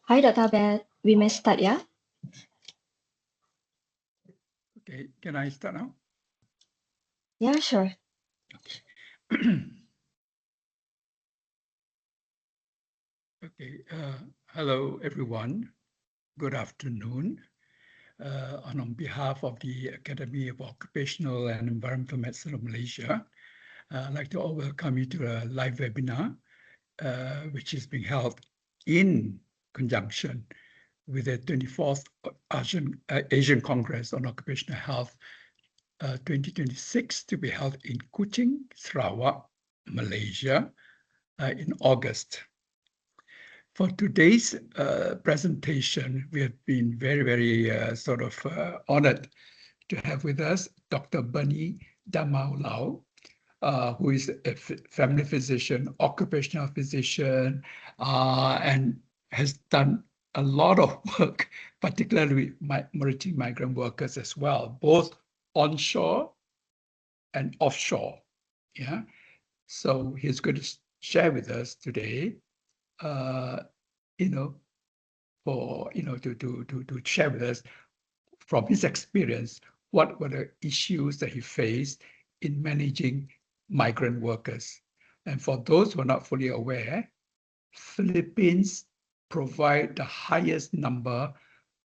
Hi, Dr. Abed. We may start, yeah? Okay, can I start now? Yeah, sure. Okay, hello everyone. Good afternoon. On behalf of the Academy of Occupational and Environmental Medicine of Malaysia, I'd like to all welcome you to a live webinar, which is being held in conjunction with the 24th Asian Congress on Occupational Health 2026 to be held in Kuching, Sarawak, Malaysia in August. For today's presentation, we have been very honored to have with us Dr. Bunny Damau Lau, who is a family physician, occupational physician, and has done a lot of work, particularly with maritime migrant workers as well, both onshore and offshore. Yeah, so he's going to share with us today, to share with us from his experience, what were the issues that he faced in managing migrant workers. And for those who are not fully aware, Philippines provide the highest number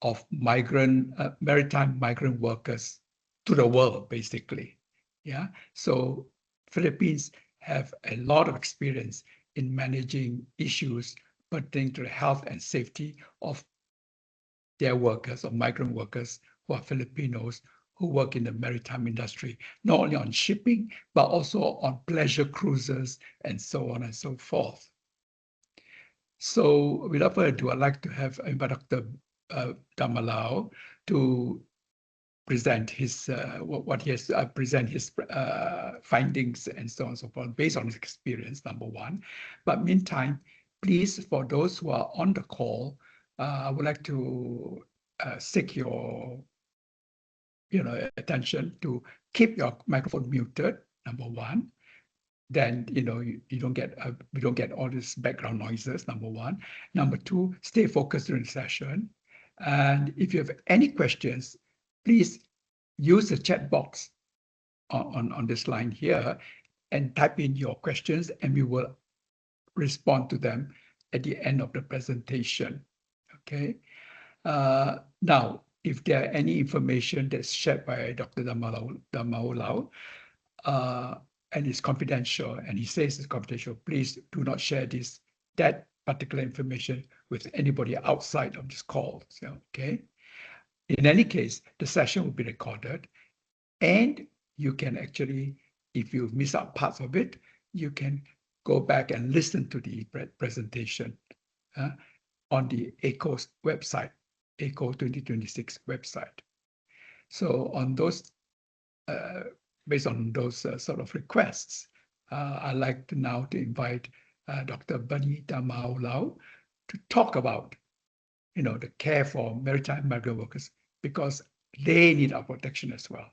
of maritime migrant workers to the world, basically. Yeah, so Philippines have a lot of experience in managing issues pertaining to the health and safety of their workers or migrant workers who are Filipinos who work in the maritime industry, not only on shipping, but also on pleasure cruises and so on and so forth. So without further ado, I'd like to have Dr. Damalao to present his what he has present his findings and so on and so forth based on his experience, number one. But meantime, please, for those who are on the call, I would like to seek your attention to keep your microphone muted, number one. Then you don't get we don't get all these background noises, number one. Number two, stay focused during the session. And if you have any questions, please use the chat box on this line here and type in your questions, and we will respond to them at the end of the presentation. Okay. Now, if there are any information that's shared by Dr. Damau Lau, and it's confidential, and he says it's confidential, please do not share that particular information with anybody outside of this call. So, okay. In any case, the session will be recorded, and you can actually, if you miss out parts of it, you can go back and listen to the presentation on the ACO's website, ACO 2026 website. So on those, based on those sort of requests, I'd like to now to invite Dr. Bunny Damau Lau to talk about, the care for maritime migrant workers, because they need our protection as well.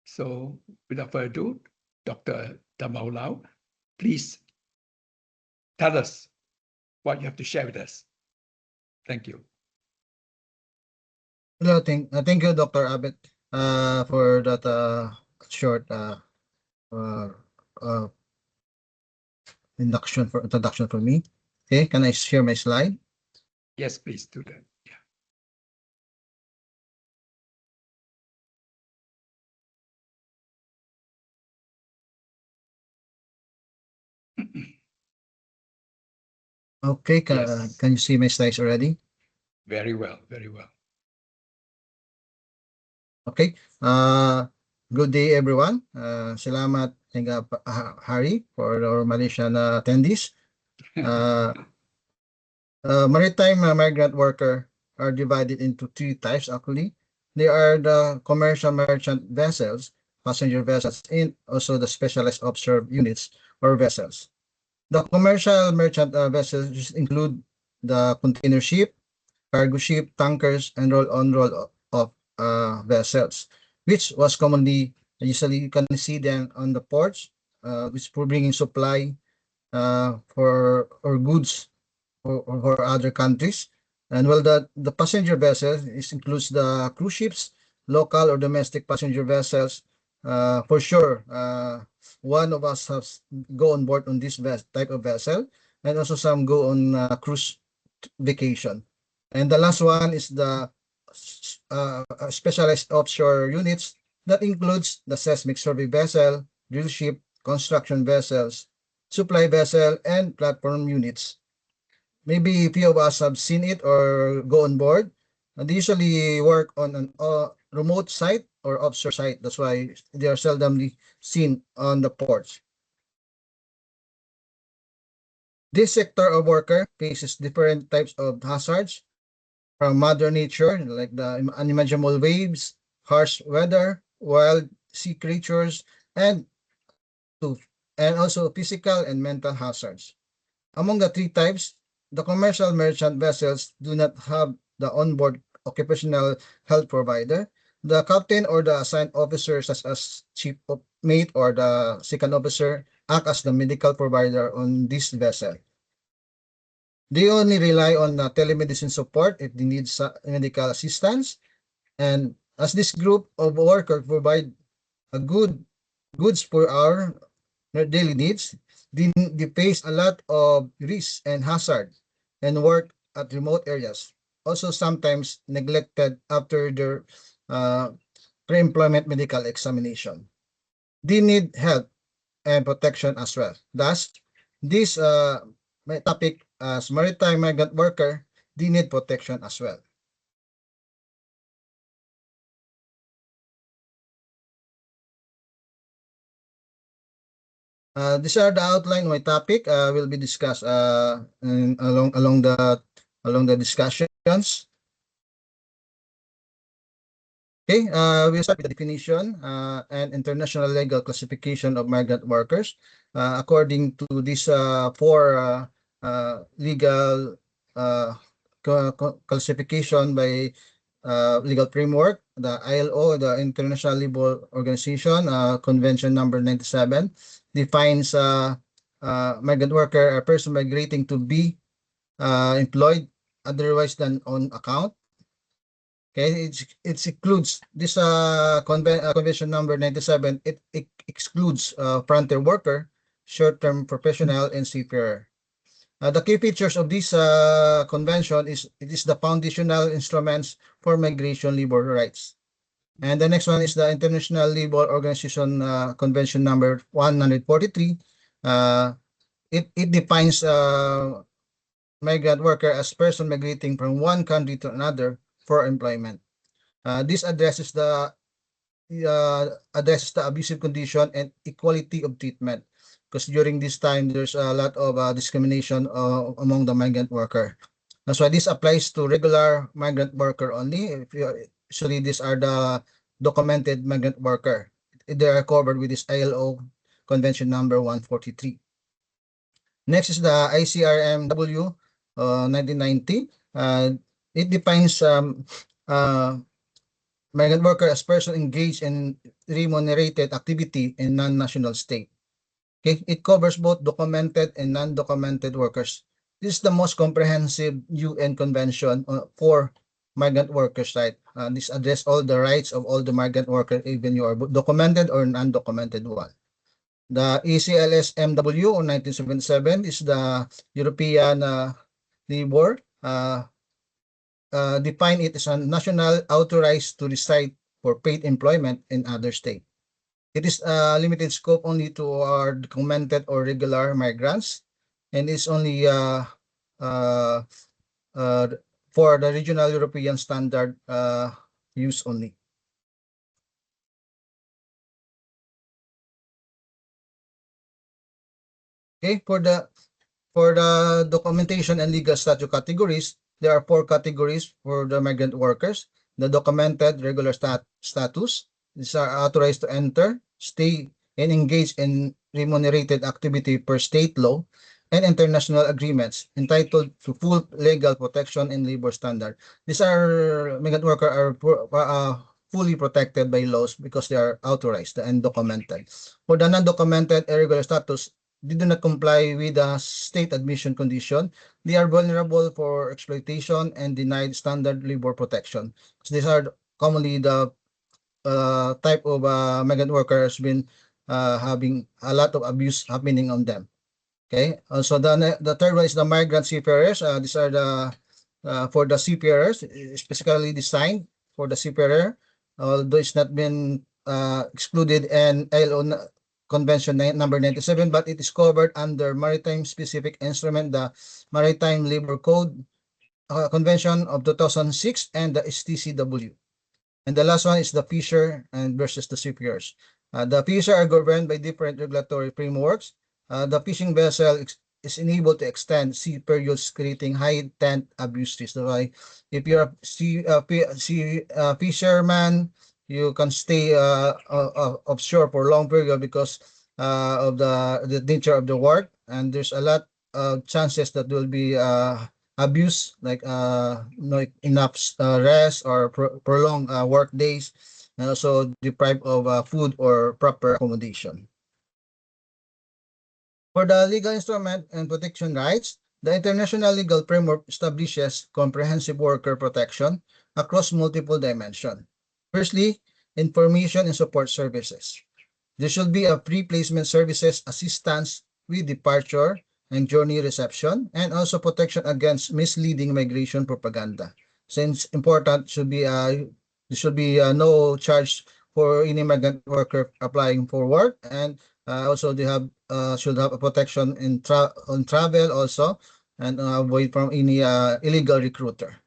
So without further ado, Dr. Damau Lau, please tell us what you have to share with us. Thank you. Hello, thank you, Dr. Abed, for that short introduction for me. Okay, can I share my slide? Yes, please do that. Yeah. Okay, Yes. Can you see my slides already? Very well, very well. Okay. Good day, everyone. Salamat, Harry, for our Malaysian attendees. Maritime migrant worker are divided into three types, actually. They are the commercial merchant vessels, passenger vessels, and also the specialized offshore units or vessels. The commercial merchant vessels just include the container ship, cargo ship, tankers, and roll-on roll-off vessels, which was commonly, usually you can see them on the ports, which for bringing supply for or goods for other countries. And well, the passenger vessels includes the cruise ships, local or domestic passenger vessels. For sure, one of us has go on board on this type of vessel, and also some go on cruise vacation. And the last one is the specialized offshore units that includes the seismic survey vessel, drill ship, construction vessels, supply vessel, and platform units. Maybe a few of us have seen it or go on board. And they usually work on an remote site or offshore site. That's why they are seldomly seen on the ports. This sector of worker faces different types of hazards from mother nature, like the unimaginable waves, harsh weather, wild sea creatures, and also physical and mental hazards. Among the three types, the commercial merchant vessels do not have the onboard occupational health provider. The captain or the assigned officer, such as chief of mate or the second officer, act as the medical provider on this vessel. They only rely on telemedicine support if they need medical assistance. And as this group of workers provide a goods for our daily needs, they face a lot of risks and hazard and work at remote areas. Also sometimes neglected after their pre-employment medical examination. They need help and protection as well. Thus, this topic as maritime migrant worker, they need protection as well. These are the outline of my topic. Will be discussed along the discussions. Okay, we'll start with the definition and international legal classification of migrant workers. According to these four legal classification by legal framework, the ILO, the International Labour Organization, Convention number 97, defines migrant worker a person migrating to be employed otherwise than on account. Okay, it includes this convention number 97. It excludes frontier worker, short-term professional, and seafarer. The key features of this convention is it is the foundational instruments for migration labor rights. And the next one is the International Labour Organization Convention number 143. It defines migrant worker as person migrating from one country to another for employment. This addresses the abusive condition and equality of treatment, because during this time there's a lot of discrimination among the migrant worker. That's why this applies to regular migrant worker only. Usually these are the documented migrant worker. They are covered with this ILO Convention number 143. Next is the ICRMW 1990. It defines migrant worker as person engaged in remunerated activity in non-national state. Okay, it covers both documented and non-documented workers. This is the most comprehensive UN convention for migrant workers, right? This address all the rights of all the migrant workers, even you are documented or non-documented one. The ACLS-MW of 1977 is the European labor. Define it as a national authorized to reside for paid employment in other state. It is a limited scope only to our documented or regular migrants, and it's only for the regional European standard use only. Okay, for the documentation and legal status categories, there are 4 categories for the migrant workers. The documented regular status. These are authorized to enter, stay, and engage in remunerated activity per state law and international agreements, entitled to full legal protection and labor standard. These are migrant workers are fully protected by laws because they are authorized and documented. For the non-documented irregular status, they do not comply with the state admission condition, they are vulnerable for exploitation and denied standard labor protection. So these are commonly the type of migrant workers been having a lot of abuse happening on them. Okay, so the third one is the migrant seafarers. These are the for the seafarers, specifically designed for the seafarer, although it's not been excluded in ILO Convention number 97, but it is covered under Maritime Specific Instrument, the Maritime Labor Code Convention of 2006 and the STCW. And the last one is the fisher and versus the seafarers. The fisher are governed by different regulatory frameworks. The fishing vessel is enabled to extend sea periods, creating high tent abuse risk. So if you're a fisherman, you can stay offshore for long period because of the nature of the work, and there's a lot of chances that there will be abuse, like not enough rest or prolonged work days, and also deprived of food or proper accommodation. For the legal instrument and protection rights, the international legal framework establishes comprehensive worker protection across multiple dimensions. Firstly, information and support services. There should be a pre-placement services assistance with departure and journey reception, and also protection against misleading migration propaganda. Since important, there should be no charge for any migrant worker applying for work, and also they should have a protection on travel also, and avoid from any illegal recruiter.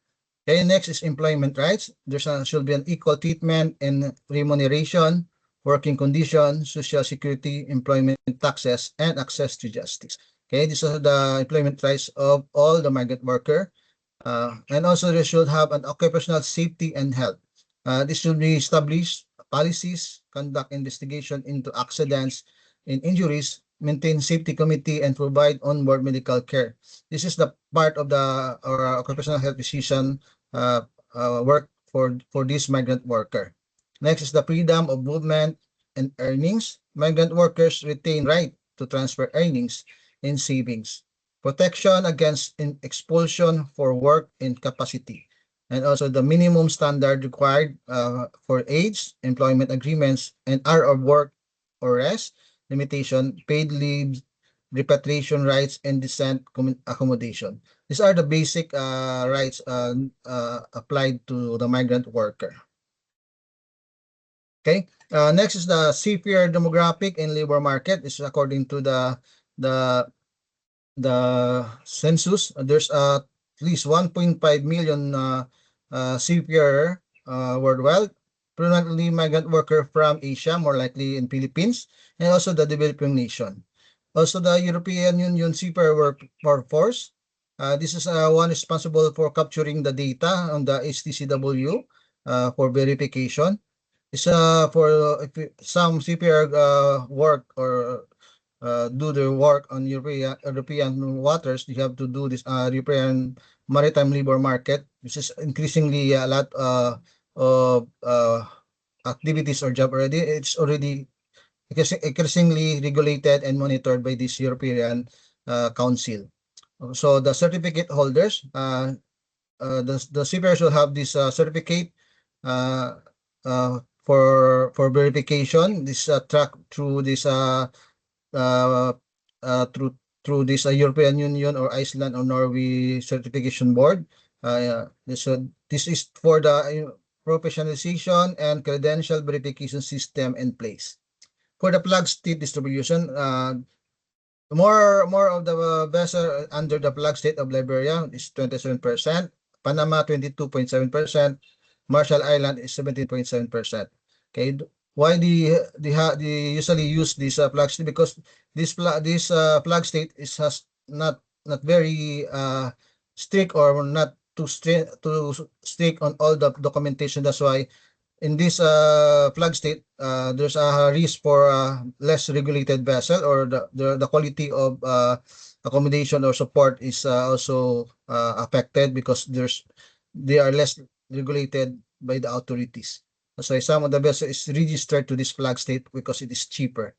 Okay, next is employment rights. There should be an equal treatment in remuneration, working conditions, social security, employment taxes, and access to justice. Okay, these are the employment rights of all the migrant worker. And also they should have an occupational safety and health. This should be established policies, conduct investigation into accidents and injuries, maintain safety committee, and provide onboard medical care. This is the part of the occupational health decision work for this migrant worker. Next is the freedom of movement and earnings. Migrant workers retain right to transfer earnings and savings. Protection against expulsion for work incapacity. And also the minimum standard required for age, employment agreements, and hour of work or rest, limitation, paid leave, repatriation rights, and decent accommodation. These are the basic rights applied to the migrant worker. Okay, next is the seafarer demographic and labor market. This is according to the census. There's at least 1.5 million seafarer worldwide, predominantly migrant worker from Asia, more likely in Philippines, and also the developing nation. Also the European Union seafarer workforce. This is one responsible for capturing the data on the STCW for verification. It's for if some seafarer work or do their work on European waters, you have to do this European maritime labor market, which is increasingly a lot of activities or job already. It's already increasingly regulated and monitored by this European Council. So the certificate holders, the seafarers will have this certificate for verification. This track through this through this European Union or Iceland or Norway certification board. This is for the professionalization and credential verification system in place. For the flag state distribution, more of the vessel under the flag state of Liberia is 27%, Panama 22.7%, Marshall Island is 17.7%. Okay, why they usually use this flag state? Because this flag state has not very strict or not too strict on all the documentation. That's why in this flag state there's a risk for less regulated vessel, or the quality of accommodation or support is also affected because they are less regulated by the authorities. So some of the vessel is registered to this flag state because it is cheaper.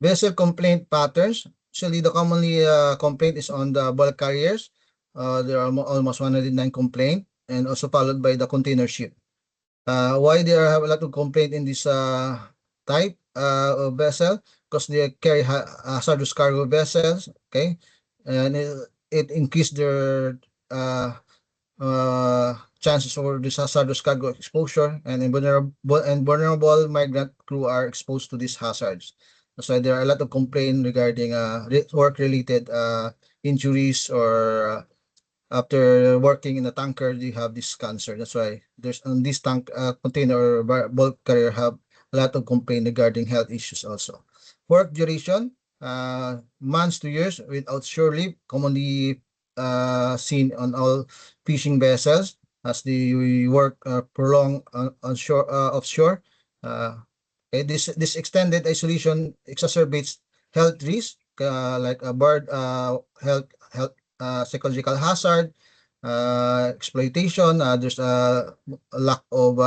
Vessel complaint patterns. Usually, the commonly complaint is on the bulk carriers. There are almost 109 complaint, and also followed by the container ship. Why there have a lot of complaint in this type of vessel? Because they carry hazardous cargo vessels, okay, and it increased their chances for this hazardous cargo exposure, and vulnerable migrant crew are exposed to these hazards. So there are a lot of complaints regarding work-related injuries, or after working in a tanker, you have this cancer. That's why there's on this tank container or bulk carrier have a lot of complaint regarding health issues also. Work duration, months to years without shore leave, commonly seen on all fishing vessels as they work prolonged onshore, offshore. Okay, this extended isolation exacerbates health risk, like a bird health psychological hazard, exploitation. There's a lack of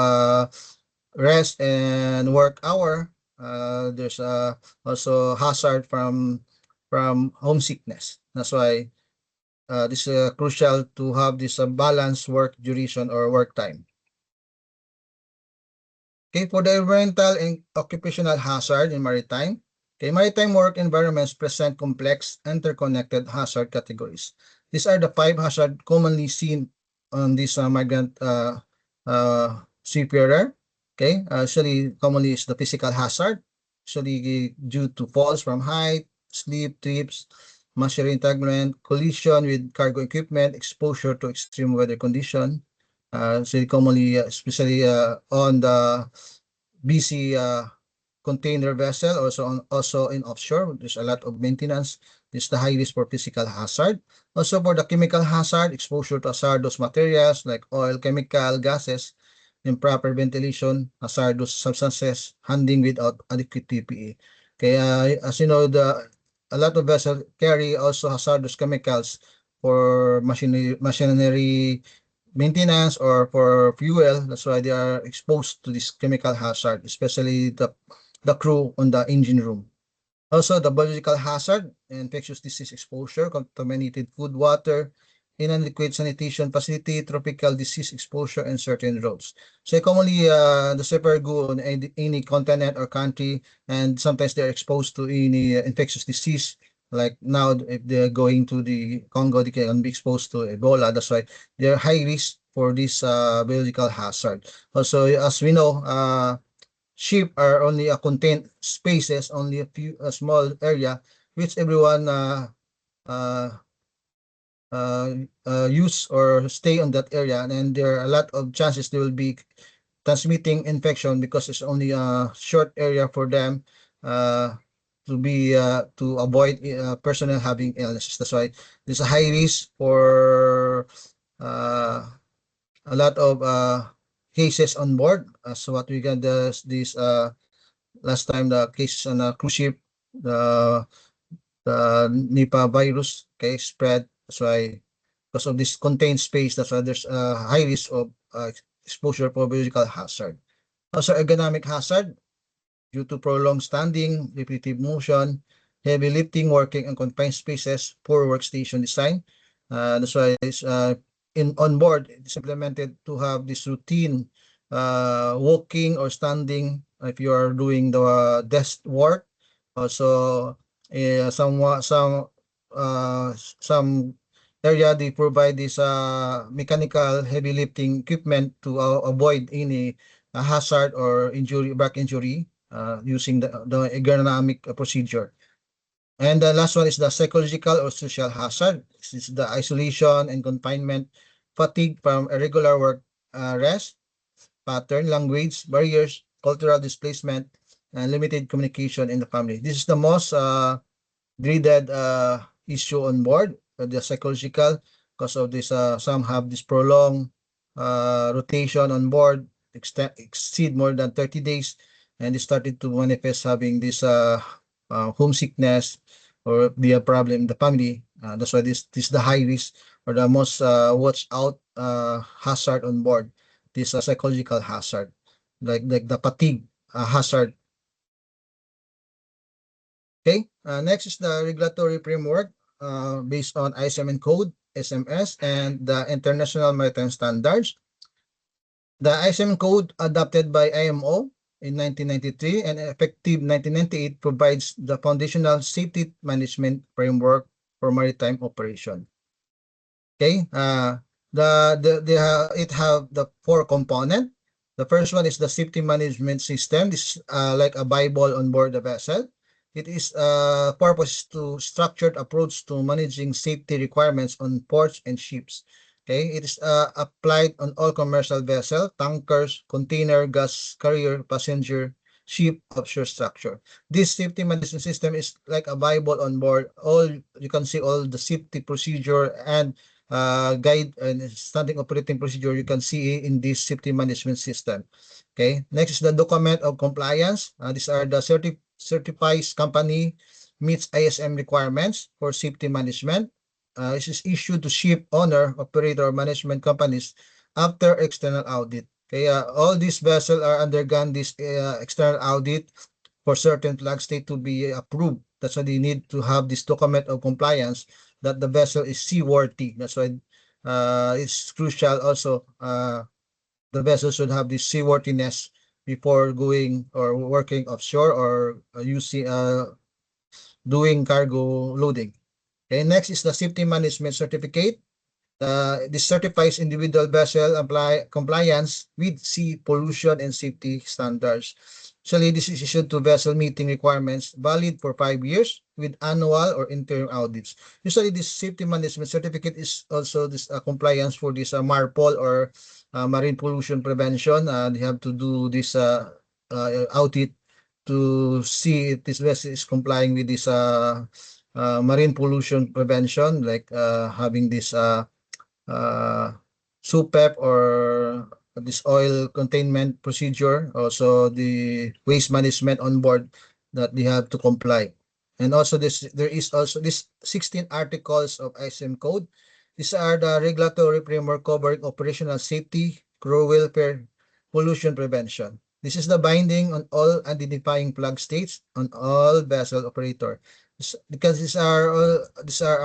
rest and work hour. There's also hazard from homesickness. That's why this is crucial to have this balanced work duration or work time. Okay, for the environmental and occupational hazard in maritime. Okay, maritime work environments present complex, interconnected hazard categories. These are the 5 hazards commonly seen on this migrant seafarer. Okay, usually commonly is the physical hazard, usually due to falls from height, slip, trips, machinery entanglement, collision with cargo equipment, exposure to extreme weather condition. So commonly, especially on the busy container vessel, also in offshore, there's a lot of maintenance. This is the high risk for physical hazard. Also for the chemical hazard, exposure to hazardous materials like oil, chemical, gases, improper ventilation, hazardous substances, handling without adequate PPE. Okay, as you know, a lot of vessels carry also hazardous chemicals for machinery maintenance or for fuel. That's why they are exposed to this chemical hazard, especially the crew on the engine room. Also, the biological hazard, infectious disease exposure, contaminated food, water, in a liquid sanitation facility, tropical disease exposure, and certain roads. So commonly, the seafarer go on any continent or country, and sometimes they're exposed to any infectious disease. Like now, if they're going to the Congo, they can be exposed to Ebola. That's why they're high risk for this biological hazard. Also, as we know, ship are only a contained spaces, only a few a small area, which everyone use or stay on that area, and there are a lot of chances they will be transmitting infection because it's only a short area for them to avoid personnel having illnesses. That's why there's a high risk for a lot of cases on board. So what we got this last time, the cases on a cruise ship, the Nipah virus case spread. That's why, because of this contained space, that's why there's a high risk of exposure for biological hazard. Also, ergonomic hazard due to prolonged standing, repetitive motion, heavy lifting, working in confined spaces, poor workstation design. That's why it's on board, it's implemented to have this routine walking or standing if you are doing the desk work. Also, some area they provide this mechanical heavy lifting equipment to avoid any hazard or back injury using the ergonomic procedure. And the last one is the psychological or social hazard. This is the isolation and confinement, fatigue from irregular work rest pattern, language barriers, cultural displacement, and limited communication in the family. This is the most dreaded issue on board, the psychological, because of this. Some have this prolonged rotation on board, exceed more than 30 days, and they started to manifest having this homesickness or be a problem in the family. That's why this is the high risk or the most watch out hazard on board. This psychological hazard, like the fatigue hazard. Okay, next is the regulatory framework based on ISMN code, SMS, and the International Maritime Standards. The ISMN code adopted by IMO in 1993 and effective 1998 provides the foundational safety management framework for maritime operation. Okay, it have the four component. The first one is the safety management system. This is like a Bible on board the vessel. It is purpose to structured approach to managing safety requirements on ports and ships. Okay, it is applied on all commercial vessel, tankers, container, gas carrier, passenger, ship, offshore structure. This safety management system is like a Bible on board. All you can see all the safety procedure and guide and standing operating procedure you can see in this safety management system. Okay, next is the document of compliance. These are the certifies company meets ISM requirements for safety management. This is issued to ship owner, operator, management companies after external audit. Okay, all these vessels are undergone this external audit for certain flag state to be approved. That's why they need to have this document of compliance that the vessel is seaworthy. That's why it's crucial also the vessel should have this seaworthiness before going or working offshore or using doing cargo loading. Okay, next is the safety management certificate. This certifies individual vessel compliance with sea pollution and safety standards. Usually, this is issued to vessel meeting requirements valid for 5 years with annual or interim audits. Usually, this safety management certificate is also this compliance for this MARPOL or marine pollution prevention. They have to do this audit to see if this vessel is complying with this marine pollution prevention, like having this SUPEP or this oil containment procedure, also the waste management on board that they have to comply. And also there is also this 16 articles of ISM code. These are the regulatory framework covering operational safety, crew welfare, pollution prevention. This is the binding on all identifying flag states on all vessel operator. Because these are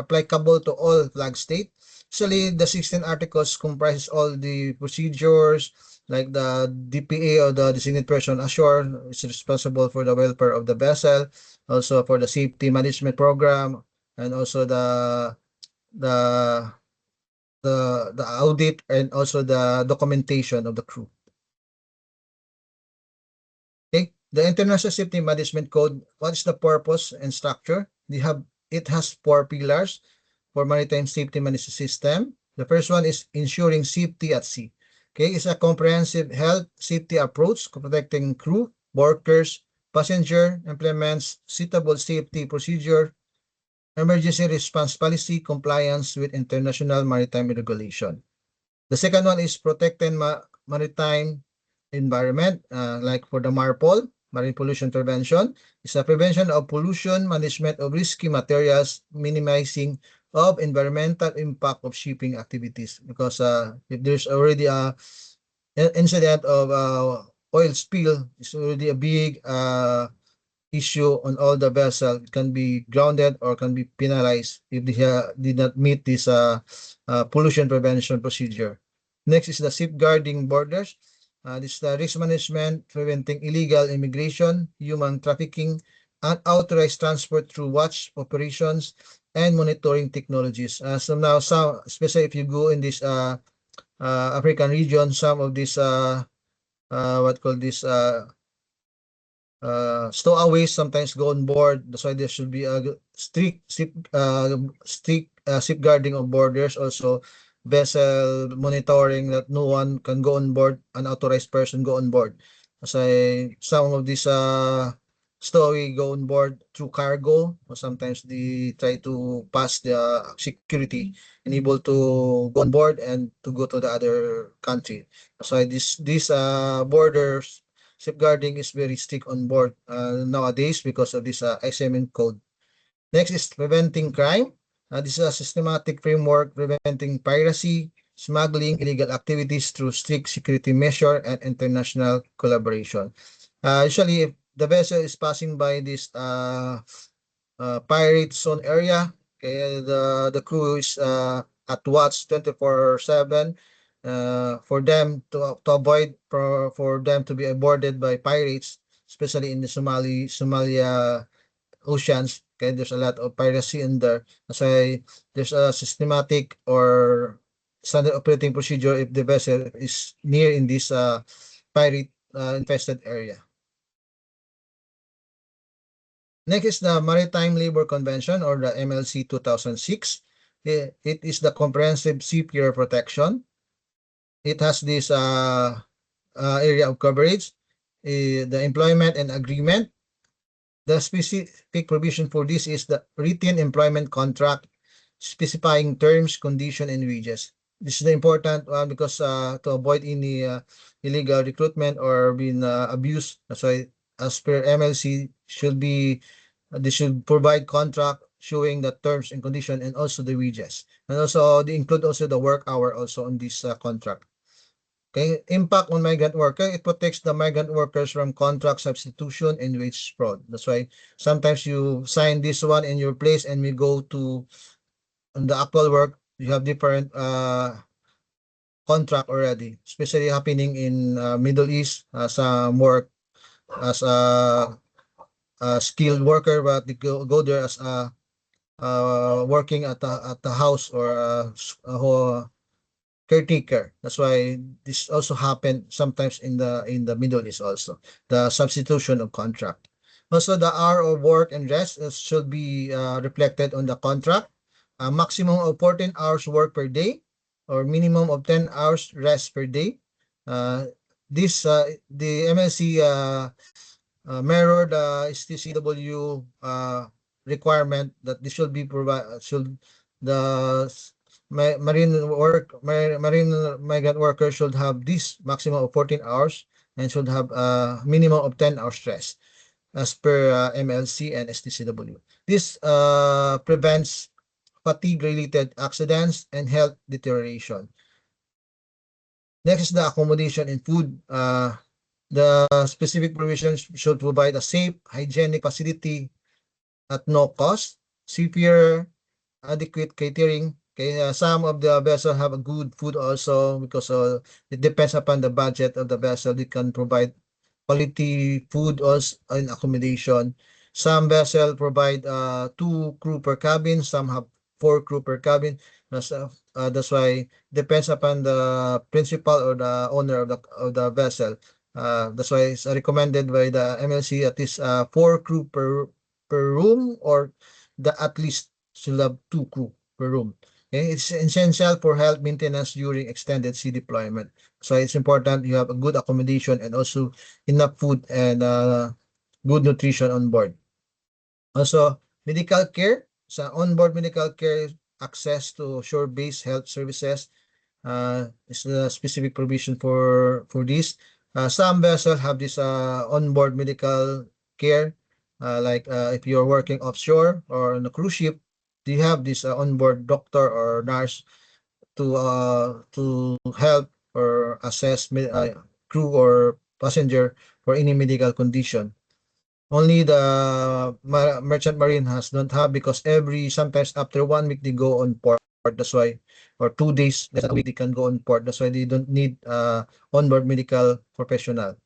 applicable to all flag state. Actually, the 16 articles comprises all the procedures, like the DPA or the designated person ashore is responsible for the welfare of the vessel, also for the safety management program, and also the audit and also the documentation of the crew. Okay, the International Safety Management Code, what is the purpose and structure? It has 4 pillars for maritime safety management system. The first one is ensuring safety at sea. Okay, it's a comprehensive health safety approach protecting crew, workers, passenger, implements suitable safety procedure, emergency response policy, compliance with international maritime regulation. The second one is protecting maritime environment, like for the MARPOL, marine pollution prevention. It's a prevention of pollution, management of risky materials, minimizing of environmental impact of shipping activities. Because if there's already a incident of oil spill, it's already a big issue on all the vessel. It can be grounded or can be penalized if they did not meet this pollution prevention procedure. Next is the safeguarding borders. This is the risk management, preventing illegal immigration, human trafficking, unauthorized transport through watch operations, and monitoring technologies. So now, especially if you go in this African region, some of these stowaways sometimes go on board. That's why there should be a strict safeguarding of borders. Also, vessel monitoring that no one can go on board, unauthorized person go on board. As some of these stowaway go on board through cargo, or sometimes they try to pass the security and able to go on board and to go to the other country. That's why this borders safeguarding is very strict on board nowadays because of this ISMN code. Next is preventing crime. This is a systematic framework preventing piracy, smuggling, illegal activities through strict security measure and international collaboration. Usually, if the vessel is passing by this pirate zone area. Okay, the crew is at watch 24/7 for them to avoid for them to be boarded by pirates, especially in the Somalia oceans. Okay, there's a lot of piracy in there. That's why there's a systematic or standard operating procedure if the vessel is near in this pirate infested area. Next is the Maritime Labor Convention, or the MLC 2006. It is the comprehensive seafarer protection. It has this area of coverage, the employment and agreement. The specific provision for this is the written employment contract specifying terms, condition, and wages. This is the important one because to avoid any illegal recruitment or being abused. That's why, as per MLC, they should provide contract showing the terms and condition and also the wages. And also they include also the work hour also on this contract. Okay, impact on migrant worker. It protects the migrant workers from contract substitution and wage fraud. That's why sometimes you sign this one in your place and we go to on the actual work, you have different contract already, especially happening in Middle East. Some work as a skilled worker, but they go there as a working at the house or a caretaker. That's why this also happened sometimes in the Middle East also, the substitution of contract. Also, the hour of work and rest should be reflected on the contract. A maximum of 14 hours work per day or minimum of 10 hours rest per day. The MLC mirrored the STCW requirement that this should be provided. The marine migrant workers should have this maximum of 14 hours and should have a minimum of 10 hours rest as per MLC and STCW. This prevents fatigue-related accidents and health deterioration. Next is the accommodation and food. The specific provisions should provide a safe, hygienic facility at no cost, seafarer, adequate catering. Okay, some of the vessels have a good food also because it depends upon the budget of the vessel. They can provide quality food also and accommodation. Some vessels provide 2 crew per cabin. Some have 4 crew per cabin. That's why depends upon the principal or the owner of the vessel. That's why it's recommended by the MLC at least 4 crew per room, or at least should have 2 crew per room. Okay? It's essential for health maintenance during extended sea deployment. So it's important you have a good accommodation and also enough food and good nutrition on board. Also, medical care. Sa onboard medical care, access to shore-based health services is the specific provision for this. Some vessels have this onboard medical care, like if you're working offshore or on a cruise ship, they have this onboard doctor or nurse to help or assess crew or passenger for any medical condition. Only the merchant marine don't have, because sometimes after 1 week they go on port. That's why, or 2 days less than a week they can go on port. That's why they don't need onboard medical professional.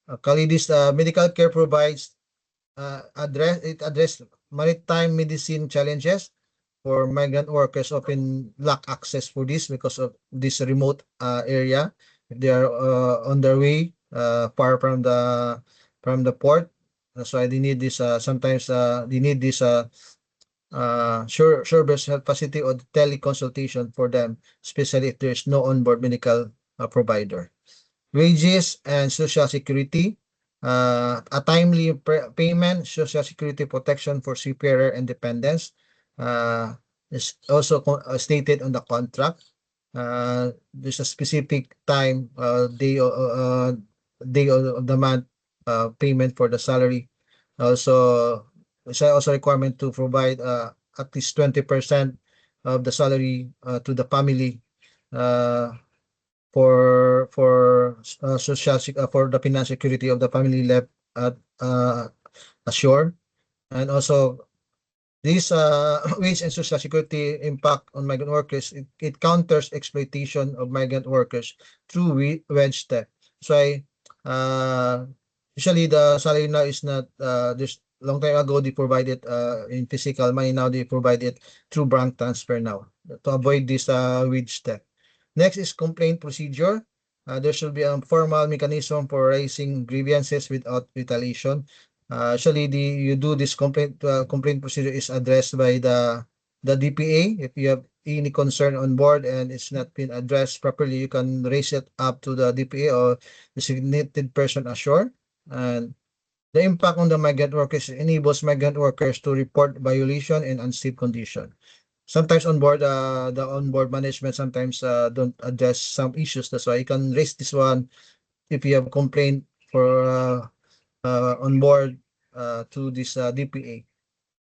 Kalidis medical care provides address maritime medicine challenges for migrant workers often lack access for this because of this remote area. If they are on their way far from the port, that's why they need this. Sometimes they need this shore-based health facility or teleconsultation for them, especially if there's no onboard medical provider. Wages and social security. A timely payment, social security protection for seafarer and dependents is also stated on the contract. There's a specific time, day of the month payment for the salary. Also, it's also requirement to provide at least 20% of the salary to the family for the financial security of the family left at ashore. And also This wage and social security impact on migrant workers, it counters exploitation of migrant workers through wage theft. So usually the salary now is not there's long time ago they provided in physical money, now they provide it through bank transfer now to avoid this wage theft. Next is complaint procedure. There should be a formal mechanism for raising grievances without retaliation. Actually, you do this complaint procedure is addressed by the DPA. If you have any concern on board and it's not been addressed properly, you can raise it up to the DPA or designated person ashore. And the impact on the migrant workers enables migrant workers to report violation and unsafe condition. Sometimes on board, the onboard management sometimes don't address some issues. That's why you can raise this one if you have complaint for on board to this DPA.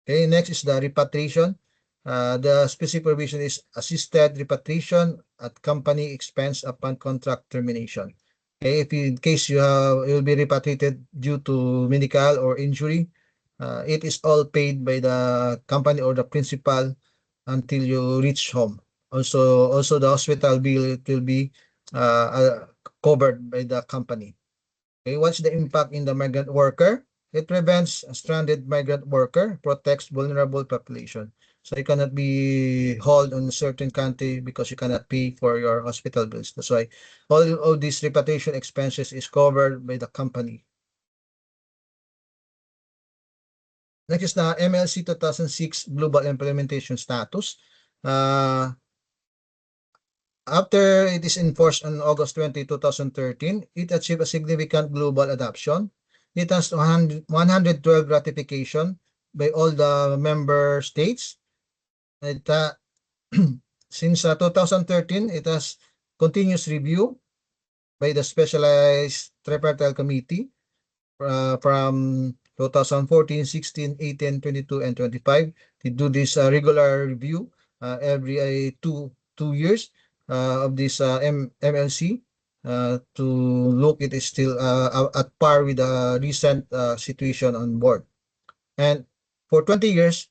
Okay, next is the repatriation. The specific provision is assisted repatriation at company expense upon contract termination. Okay, if in case you'll be repatriated due to medical or injury, it is all paid by the company or the principal until you reach home. Also the hospital bill, it will be covered by the company. Okay, what's the impact in the migrant worker? It prevents a stranded migrant worker, protects vulnerable population. So you cannot be hauled on a certain country because you cannot pay for your hospital bills. That's why all these repatriation expenses is covered by the company. Next is the MLC 2006 Global Implementation Status. After it is enforced on August 20, 2013, it achieved a significant global adoption. It has 112 ratification by all the member states. Since 2013, it has continuous review by the Specialized Tripartite Committee from 2014, 16, 18, 22, and 25. They do this regular review every two years of this MLC to look it is still at par with the recent situation on board. And for 20 years,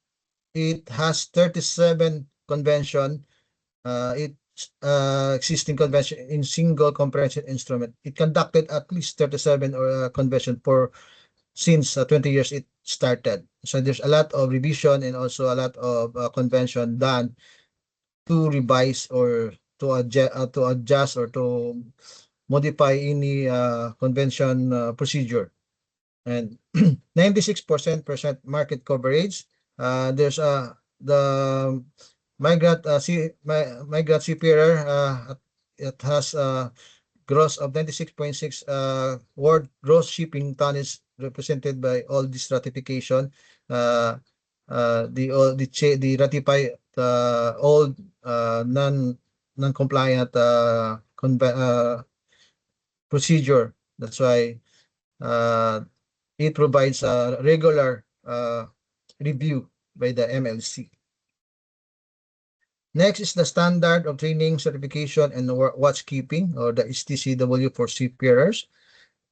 it has 37 convention. Existing convention in single comprehensive instrument. It conducted at least 37 convention for since 20 years it started. So there's a lot of revision and also a lot of convention done to revise or to adjust or to modify any convention procedure. And 96% market coverage. There's the migrant seafarer. It has gross of 96.6 world gross shipping tonnage represented by all this ratification. The ratify the old non-compliant procedure. That's why it provides a regular review by the MLC. Next is the standard of training, certification, and watchkeeping, or the STCW for seafarers.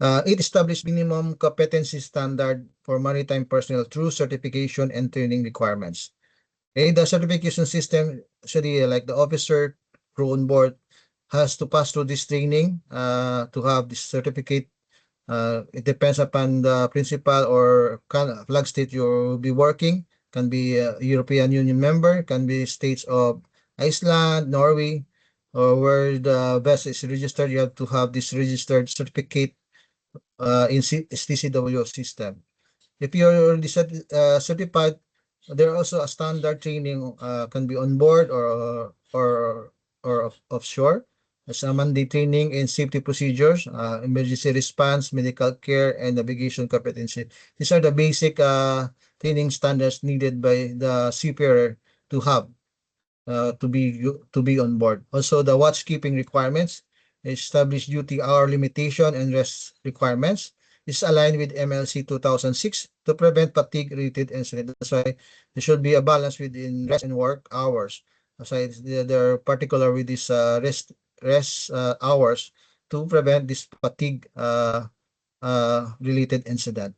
It established minimum competency standard for maritime personnel through certification and training requirements. Okay, the certification system, actually, like the officer crew on board, has to pass through this training to have this certificate. It depends upon the principal or flag state you'll be working. Can be a European Union member, can be states of Iceland, Norway, or where the vessel is registered. You have to have this registered certificate in STCW system. If you're already certified, there are also a standard training can be on board or offshore. There's a mandate training in safety procedures, emergency response, medical care, and navigation competency. These are the basic training standards needed by the seafarer to have to be on board. Also, the watchkeeping requirements, established duty hour limitation and rest requirements, is aligned with MLC 2006 to prevent fatigue-related incidents. That's why there should be a balance within rest and work hours. So they're particular with this rest hours to prevent this fatigue related incident.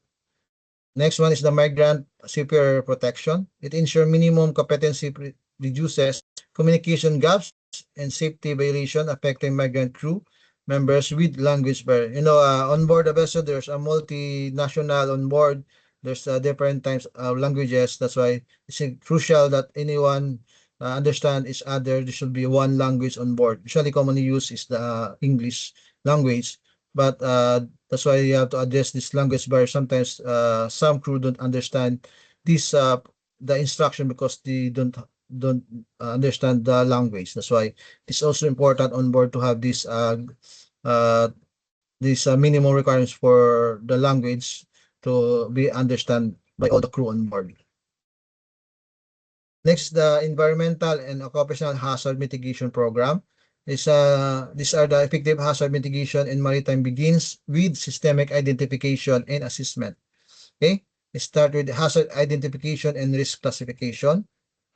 Next one is the migrant seafarer protection. It ensures minimum competency reduces communication gaps and safety violation affecting migrant crew members with language barrier. On board a vessel, there's a multinational on board. There's different types of languages. That's why it's crucial that anyone understand each other. There should be one language on board. Usually commonly used is the English language, but that's why you have to address this language barrier. Sometimes some crew don't understand this the instruction because they don't understand the language. That's why it's also important on board to have this minimum requirements for the language to be understand by all the crew on board. Next, the environmental and occupational hazard mitigation program. These are the effective hazard mitigation in maritime begins with systemic identification and assessment. Okay, let's start with hazard identification and risk classification.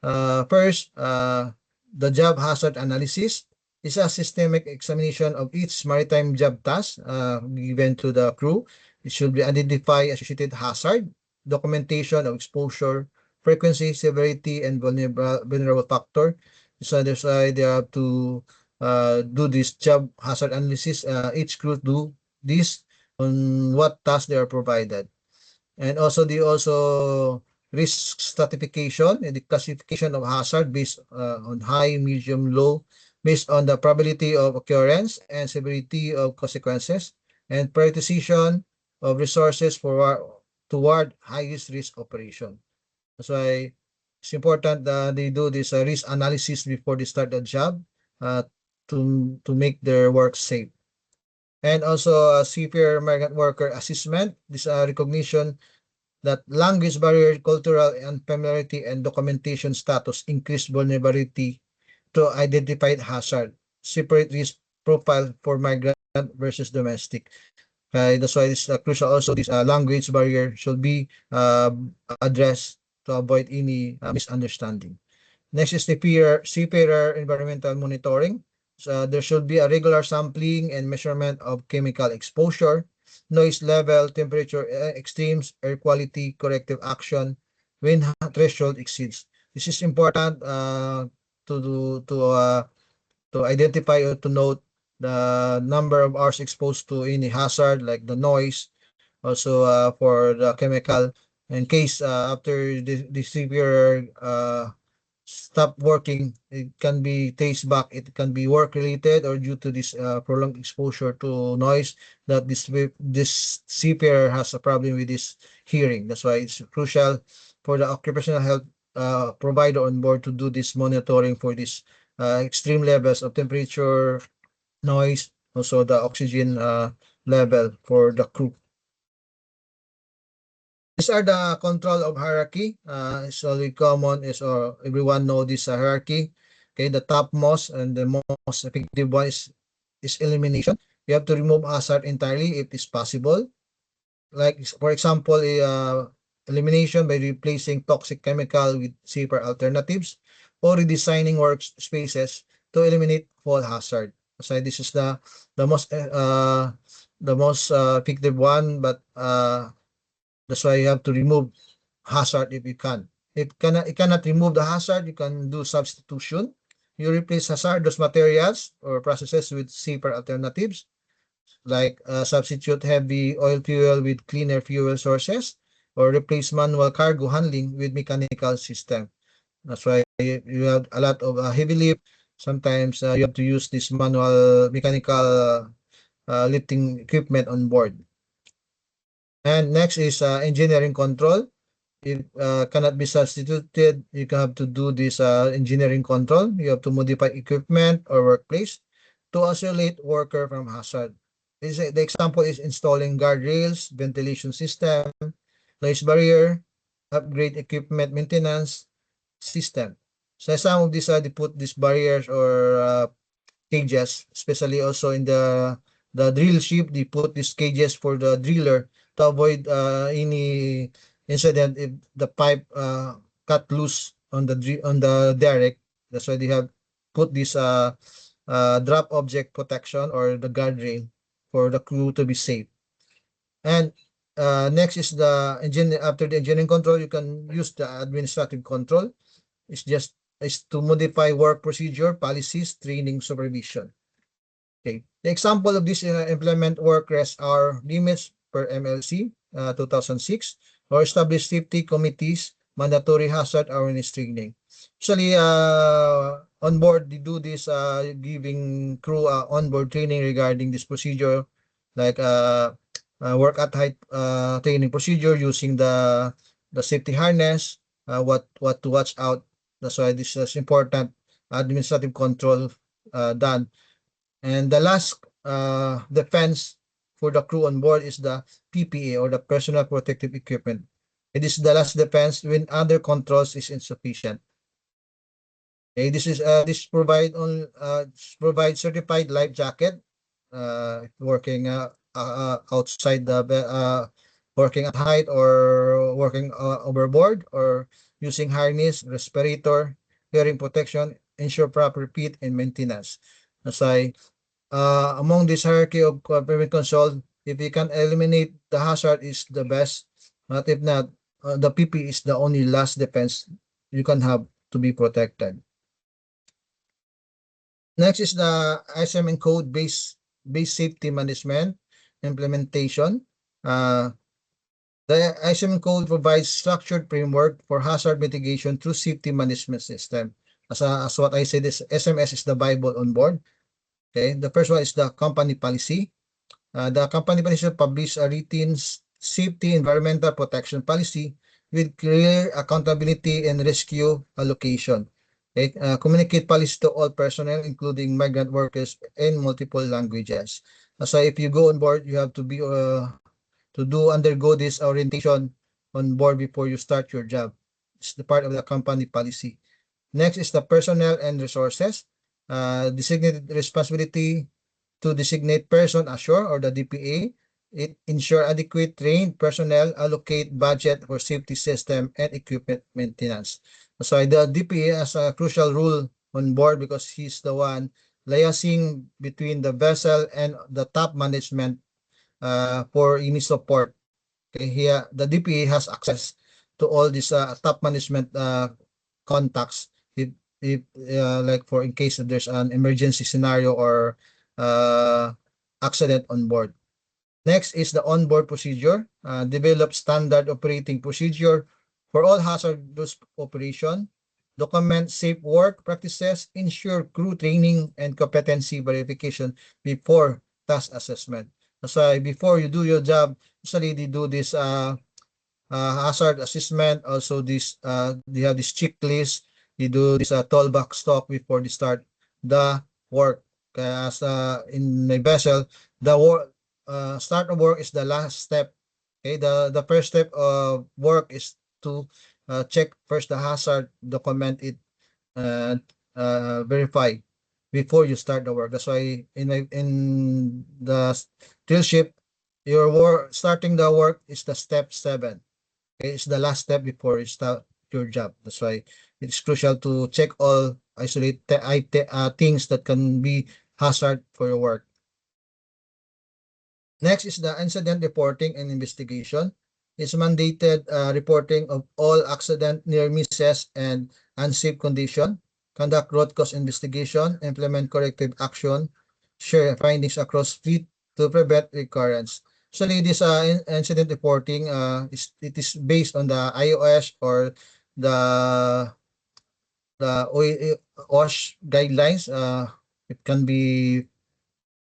First, the job hazard analysis is a systemic examination of each maritime job task given to the crew. It should be identify associated hazard, documentation of exposure, frequency, severity, and vulnerable factor. So that's why they have to do this job hazard analysis. Each crew do this on what task they are provided. And also they also risk stratification and the classification of hazard based on high, medium, low, based on the probability of occurrence and severity of consequences, and prioritization of resources toward highest risk operation. That's why it's important that they do this risk analysis before they start the job to make their work safe. And also seafarer migrant worker assessment. This recognition that language barrier, cultural unfamiliarity, and documentation status increase vulnerability to identified hazard. Separate risk profile for migrant versus domestic. That's why it's crucial also this language barrier should be addressed to avoid any misunderstanding. Next is the seafarer environmental monitoring. So there should be a regular sampling and measurement of chemical exposure, noise level, temperature extremes, air quality, corrective action when threshold exceeds. This is important to identify or to note the number of hours exposed to any hazard like the noise, also for the chemical. In case after the severe stop working, it can be traced back. It can be work related or due to this prolonged exposure to noise that this seafarer has a problem with this hearing. That's why it's crucial for the occupational health provider on board to do this monitoring for this extreme levels of temperature, noise, also the oxygen level for the crew. These are the control of hierarchy. It's only common is everyone know this hierarchy. Okay, the topmost and the most effective one is elimination. You have to remove hazard entirely if it's possible. Like for example, elimination by replacing toxic chemical with safer alternatives, or redesigning workspaces to eliminate fall hazard. So this is the most effective one, but that's why you have to remove hazard if you can. If you cannot remove the hazard, you can do substitution. You replace hazardous materials or processes with safer alternatives, like substitute heavy oil fuel with cleaner fuel sources, or replace manual cargo handling with mechanical system. That's why you have a lot of heavy lift. Sometimes you have to use this manual mechanical lifting equipment on board. And next is engineering control. It cannot be substituted. You have to do this engineering control. You have to modify equipment or workplace to isolate worker from hazard. The example is installing guardrails, ventilation system, noise barrier, upgrade equipment maintenance system. So some of these they put these barriers or cages, especially also in the drill ship. They put these cages for the driller to avoid any incident if the pipe cut loose on the derrick. That's why they have put this drop object protection or the guardrail for the crew to be safe. And next is the engine. After the engineering control, you can use the administrative control. It's just is to modify work procedure, policies, training, supervision. Okay. The example of this implement work rest hour limits per MLC 2006 or establish safety committees, mandatory hazard awareness training. Usually, on board, they do this giving crew onboard training regarding this procedure, like work at height training procedure using the safety harness, what to watch out. That's why this is important administrative control done. And the last defense for the crew on board is the PPE or the personal protective equipment. It is the last defense when other controls is insufficient. Okay, this provide certified life jacket, working outside the working at height or working overboard or using harness, respirator, hearing protection, ensure proper fit and maintenance. That's why among this hierarchy of prevent control, if you can eliminate the hazard is the best, but if not, the PP is the only last defense you can have to be protected. Next is the ISM code based safety management implementation. The ISM code provides structured framework for hazard mitigation through safety management system. As what I said, this SMS is the Bible on board. Okay, the first one is the company policy. The company policy publish a written safety environmental protection policy with clear accountability and rescue allocation. Okay, communicate policy to all personnel, including migrant workers in multiple languages. So if you go on board, you have to be undergo this orientation on board before you start your job. It's the part of the company policy. Next is the personnel and resources. Designated responsibility to designate person ashore or the DPA. It ensure adequate trained personnel, allocate budget for safety system and equipment maintenance. So the DPA has a crucial role on board because he's the one liaising between the vessel and the top management for any support. Okay, here the DPA has access to all these top management contacts. If like for in case if there's an emergency scenario or accident on board. Next is the onboard procedure. Develop standard operating procedure for all hazardous operation. Document safe work practices. Ensure crew training and competency verification before task assessment. So before you do your job, usually they do this hazard assessment. Also, this they have this checklist. They do this toolbox talk before they start the work. As in my vessel, the work start of work is the last step. Okay, the first step of work is to check first the hazard, document it, and verify before you start the work. That's why in the drill ship, your work starting the work is the step 7. Okay, it's the last step before you start your job. That's why it's crucial to check all isolate things that can be hazard for your work. Next is the incident reporting and investigation. It's mandated reporting of all accident, near misses, and unsafe condition. Conduct root cause investigation, implement corrective action, share findings across fleet to prevent recurrence. So this incident reporting it is based on the IOS or the OSH guidelines. It can be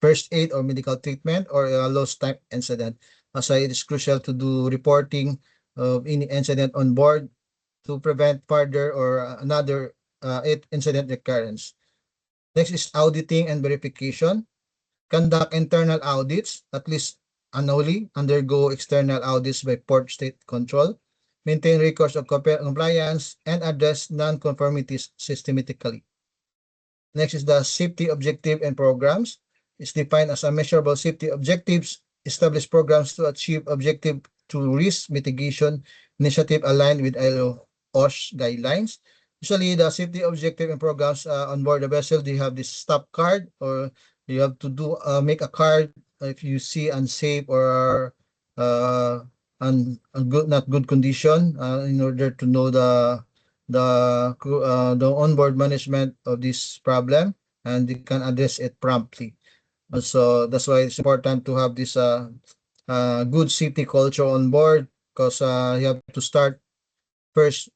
first aid or medical treatment or a lost time incident. So it is crucial to do reporting of any incident on board to prevent further or another incident recurrence. Next is auditing and verification. Conduct internal audits, at least annually. Undergo external audits by port state control. Maintain records of compliance and address non-conformities systematically. Next is the safety objective and programs. It's defined as a measurable safety objectives. Establish programs to achieve objective through risk mitigation initiative aligned with ILO OSH guidelines. Usually, the safety objective and programs on board the vessel, they have this stop card, or you have to do make a card if you see unsafe or not good condition, in order to know the onboard management of this problem, and they can address it promptly. So that's why it's important to have this good safety culture on board, because you have to start first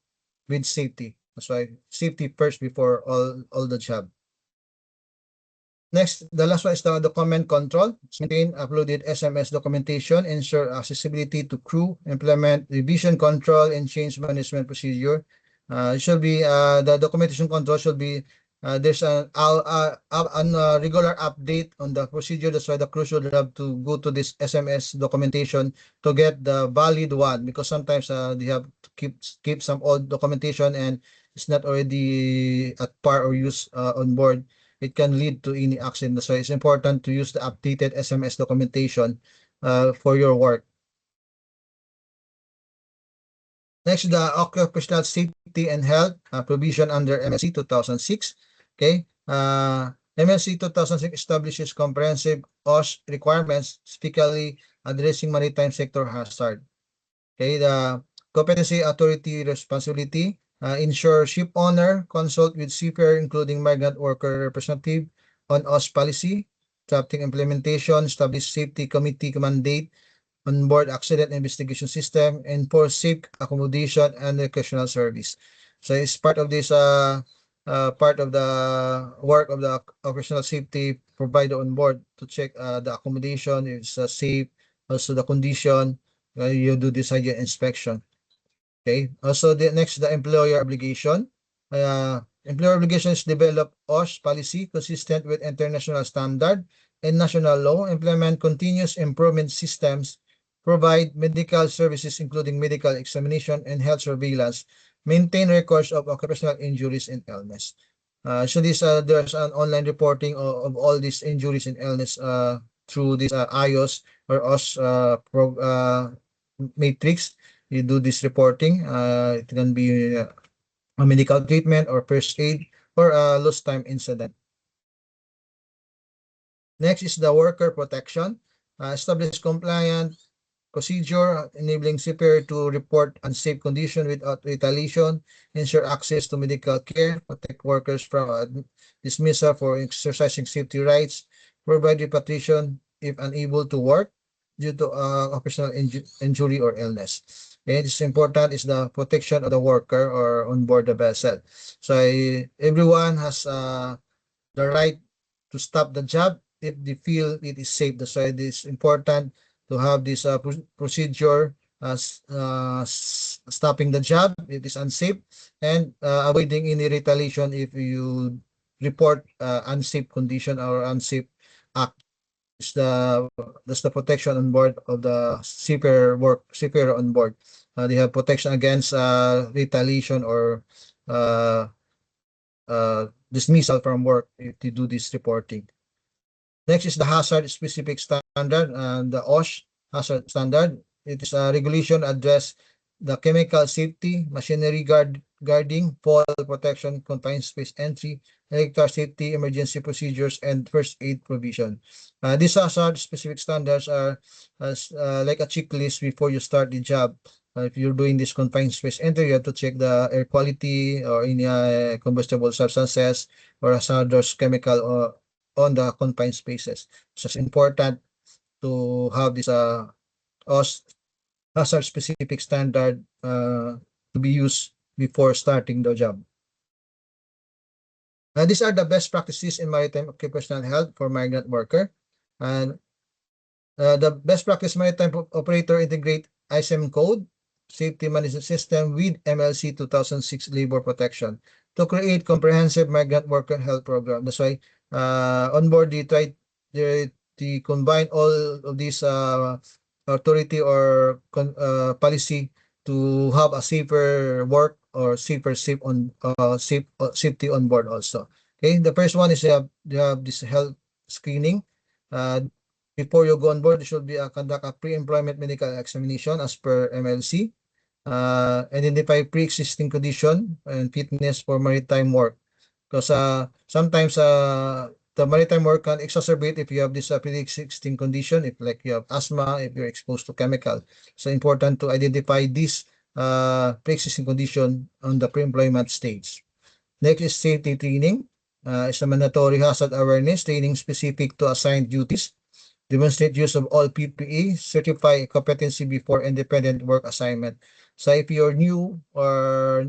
with safety. That's why safety first before all the job. Next, the last one is the document control. Maintain uploaded SMS documentation, ensure accessibility to crew, implement revision control and change management procedure. It should be the documentation control should be there's a regular update on the procedure. That's why the crew should have to go to this SMS documentation to get the valid one, because sometimes they have to keep some old documentation and it's not already at par or use on board. It can lead to any accident. So it's important to use the updated SMS documentation for your work. Next, the occupational safety and health provision under MLC 2006. Okay. MLC 2006 establishes comprehensive OSH requirements, specifically addressing maritime sector hazard. Okay. The competency authority responsibility. Ensure ship owner consult with seafarer, including migrant worker representative, on OSH policy, drafting implementation, establish safety committee mandate, on board accident investigation system, and for safe accommodation and recreational service. So it's part of this part of the work of the operational safety provider on board to check the accommodation is safe, also the condition. You do this hygiene inspection. Okay. Also, the next, the employer obligation. Employer obligation is develop OSH policy consistent with international standard and national law, implement continuous improvement systems, provide medical services including medical examination and health surveillance, maintain records of occupational injuries and illness. So there's an online reporting of all these injuries and illness through this IOS or OSH matrix. You do this reporting. It can be a medical treatment or first aid or a lost time incident. Next is the worker protection. Establish compliant procedure enabling seafarer to report unsafe condition without retaliation, ensure access to medical care, protect workers from dismissal for exercising safety rights, provide repatriation if unable to work due to occupational injury or illness. And it's important is the protection of the worker or on board the vessel. So everyone has the right to stop the job if they feel it is safe. That's why it is important to have this procedure stopping the job if it is unsafe, and avoiding any retaliation if you report unsafe condition or unsafe act. That's the protection on board of the seafarer on board. They have protection against retaliation or dismissal from work if they do this reporting. Next is the hazard specific standard and the OSH hazard standard. It is a regulation address the chemical safety, machinery guarding, fall protection, confined space entry, electrical safety, emergency procedures, and first aid provision. These hazard specific standards are like a checklist before you start the job. If you're doing this confined space entry, you have to check the air quality or any combustible substances or hazardous chemical on the confined spaces. So it's important to have this hazard specific standard to be used before starting the job. These are the best practices in maritime occupational health for migrant worker. And the best practice maritime operator integrate ISM code, safety management system with MLC 2006 labor protection to create comprehensive migrant worker health program. That's why on board they try to combine all of these authority or policy to have a safer work or safety on board also. Okay, the first one is you have this health screening. Before you go on board, you should be conduct a pre-employment medical examination as per MLC. Identify pre-existing condition and fitness for maritime work. Because sometimes the maritime work can exacerbate if you have this pre-existing condition, if like you have asthma, if you're exposed to chemical. So important to identify this pre-existing condition on the pre-employment stage. Next is safety training. It's a mandatory hazard awareness training specific to assigned duties. Demonstrate use of all PPE, certify competency before independent work assignment. So if you're new or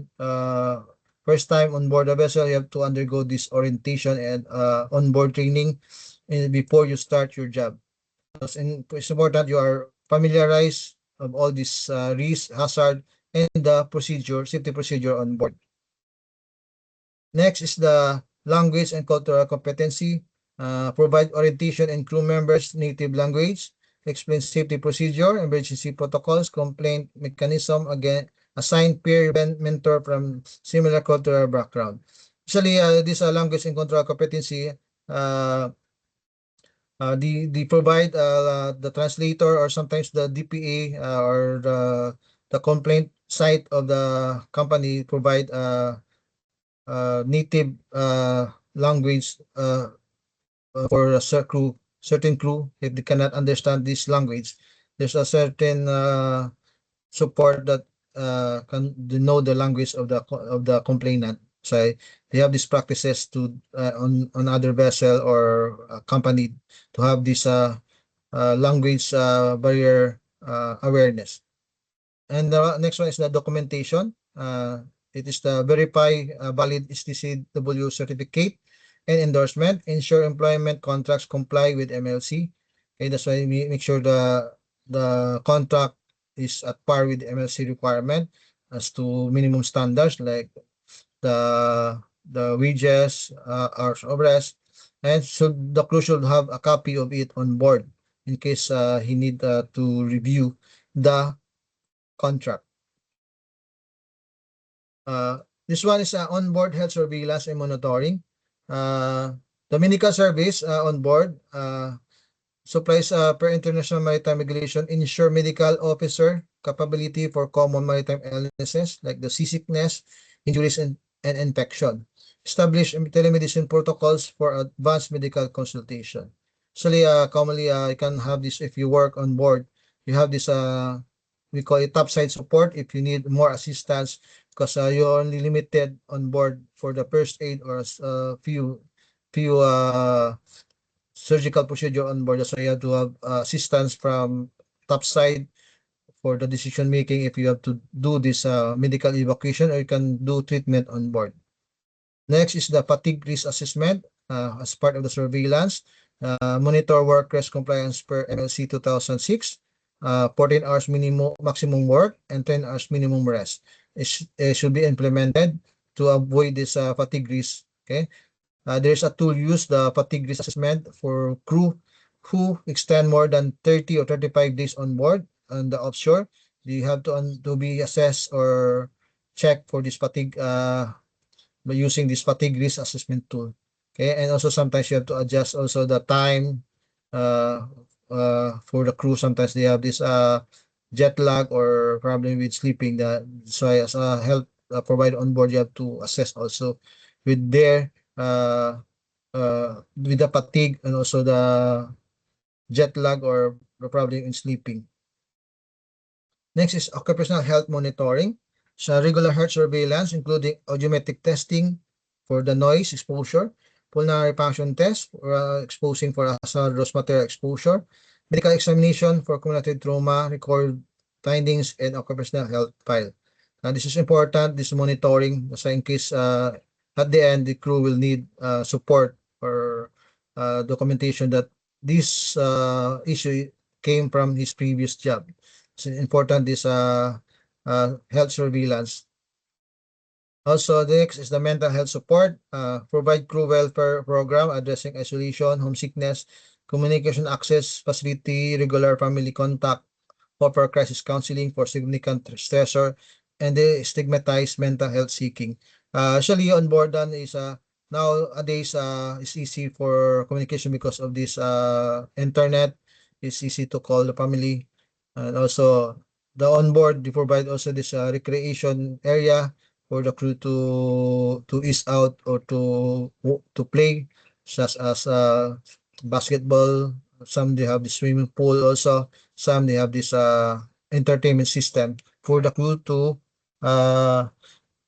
first time on board a vessel, you have to undergo this orientation and on-board training before you start your job. It's important you are familiarized of all these risk, hazard, and the procedure, safety procedure on board. Next is the language and cultural competency. Provide orientation and crew members' native language, explain safety procedure, emergency protocols, complaint mechanism, again, assign peer mentor from similar cultural background. Usually, this language and cultural competency, they provide the translator or sometimes the DPA or the complaint site of the company provide native language for a certain crew. If they cannot understand this language, there's a certain support that can know the language of the complainant. So they have these practices to on other vessel or company to have this language barrier awareness. And the next one is the documentation. It is the verify valid STCW certificate and endorsement, ensure employment contracts comply with MLC. Okay, that's why we make sure the contract is at par with the MLC requirement as to minimum standards like the wages, hours of rest, and the crew should have a copy of it on board in case he need to review the contract. This one is onboard health surveillance and monitoring. The medical service on board supplies per international maritime regulation ensure medical officer capability for common maritime illnesses like the seasickness, injuries, and infection. Establish telemedicine protocols for advanced medical consultation. Usually, commonly, you can have this if you work on board. You have this, we call it topside support if you need more assistance because you're only limited on board for the first aid or few surgical procedure on board. So you have to have assistance from topside for the decision making if you have to do this medical evacuation or you can do treatment on board. Next is the fatigue risk assessment as part of the surveillance. Monitor workers' compliance per MLC 2006. 14 hours maximum work and 10 hours minimum rest. It should be implemented to avoid this fatigue risk. Okay, there's a tool used, the fatigue risk assessment for crew who extend more than 30 or 35 days on board on the offshore. You have to be assessed or checked for this fatigue by using this fatigue risk assessment tool. Okay, and also sometimes you have to adjust also the time for the crew. Sometimes they have this jet lag or problem with sleeping. So as a health provider on board, you have to assess also with their with the fatigue and also the jet lag or the problem in sleeping. Next is occupational health monitoring. So regular health surveillance, including audiometric testing for the noise exposure, pulmonary function test for exposing for hazardous material exposure, medical examination for cumulative trauma, record findings, and occupational health file. This is important, this monitoring, so in case at the end the crew will need support or documentation that this issue came from his previous job. So important this health surveillance. Also, the next is the mental health support. Provide crew welfare program addressing isolation, homesickness, communication access facility, regular family contact, offer crisis counseling for significant stressor, and the stigmatized mental health seeking. Actually, on board is nowadays it's easy for communication because of this internet. It's easy to call the family, and also the onboard they provide also this recreation area for the crew to ease out or to play such as basketball. Some they have the swimming pool also. Some they have this entertainment system for the crew uh,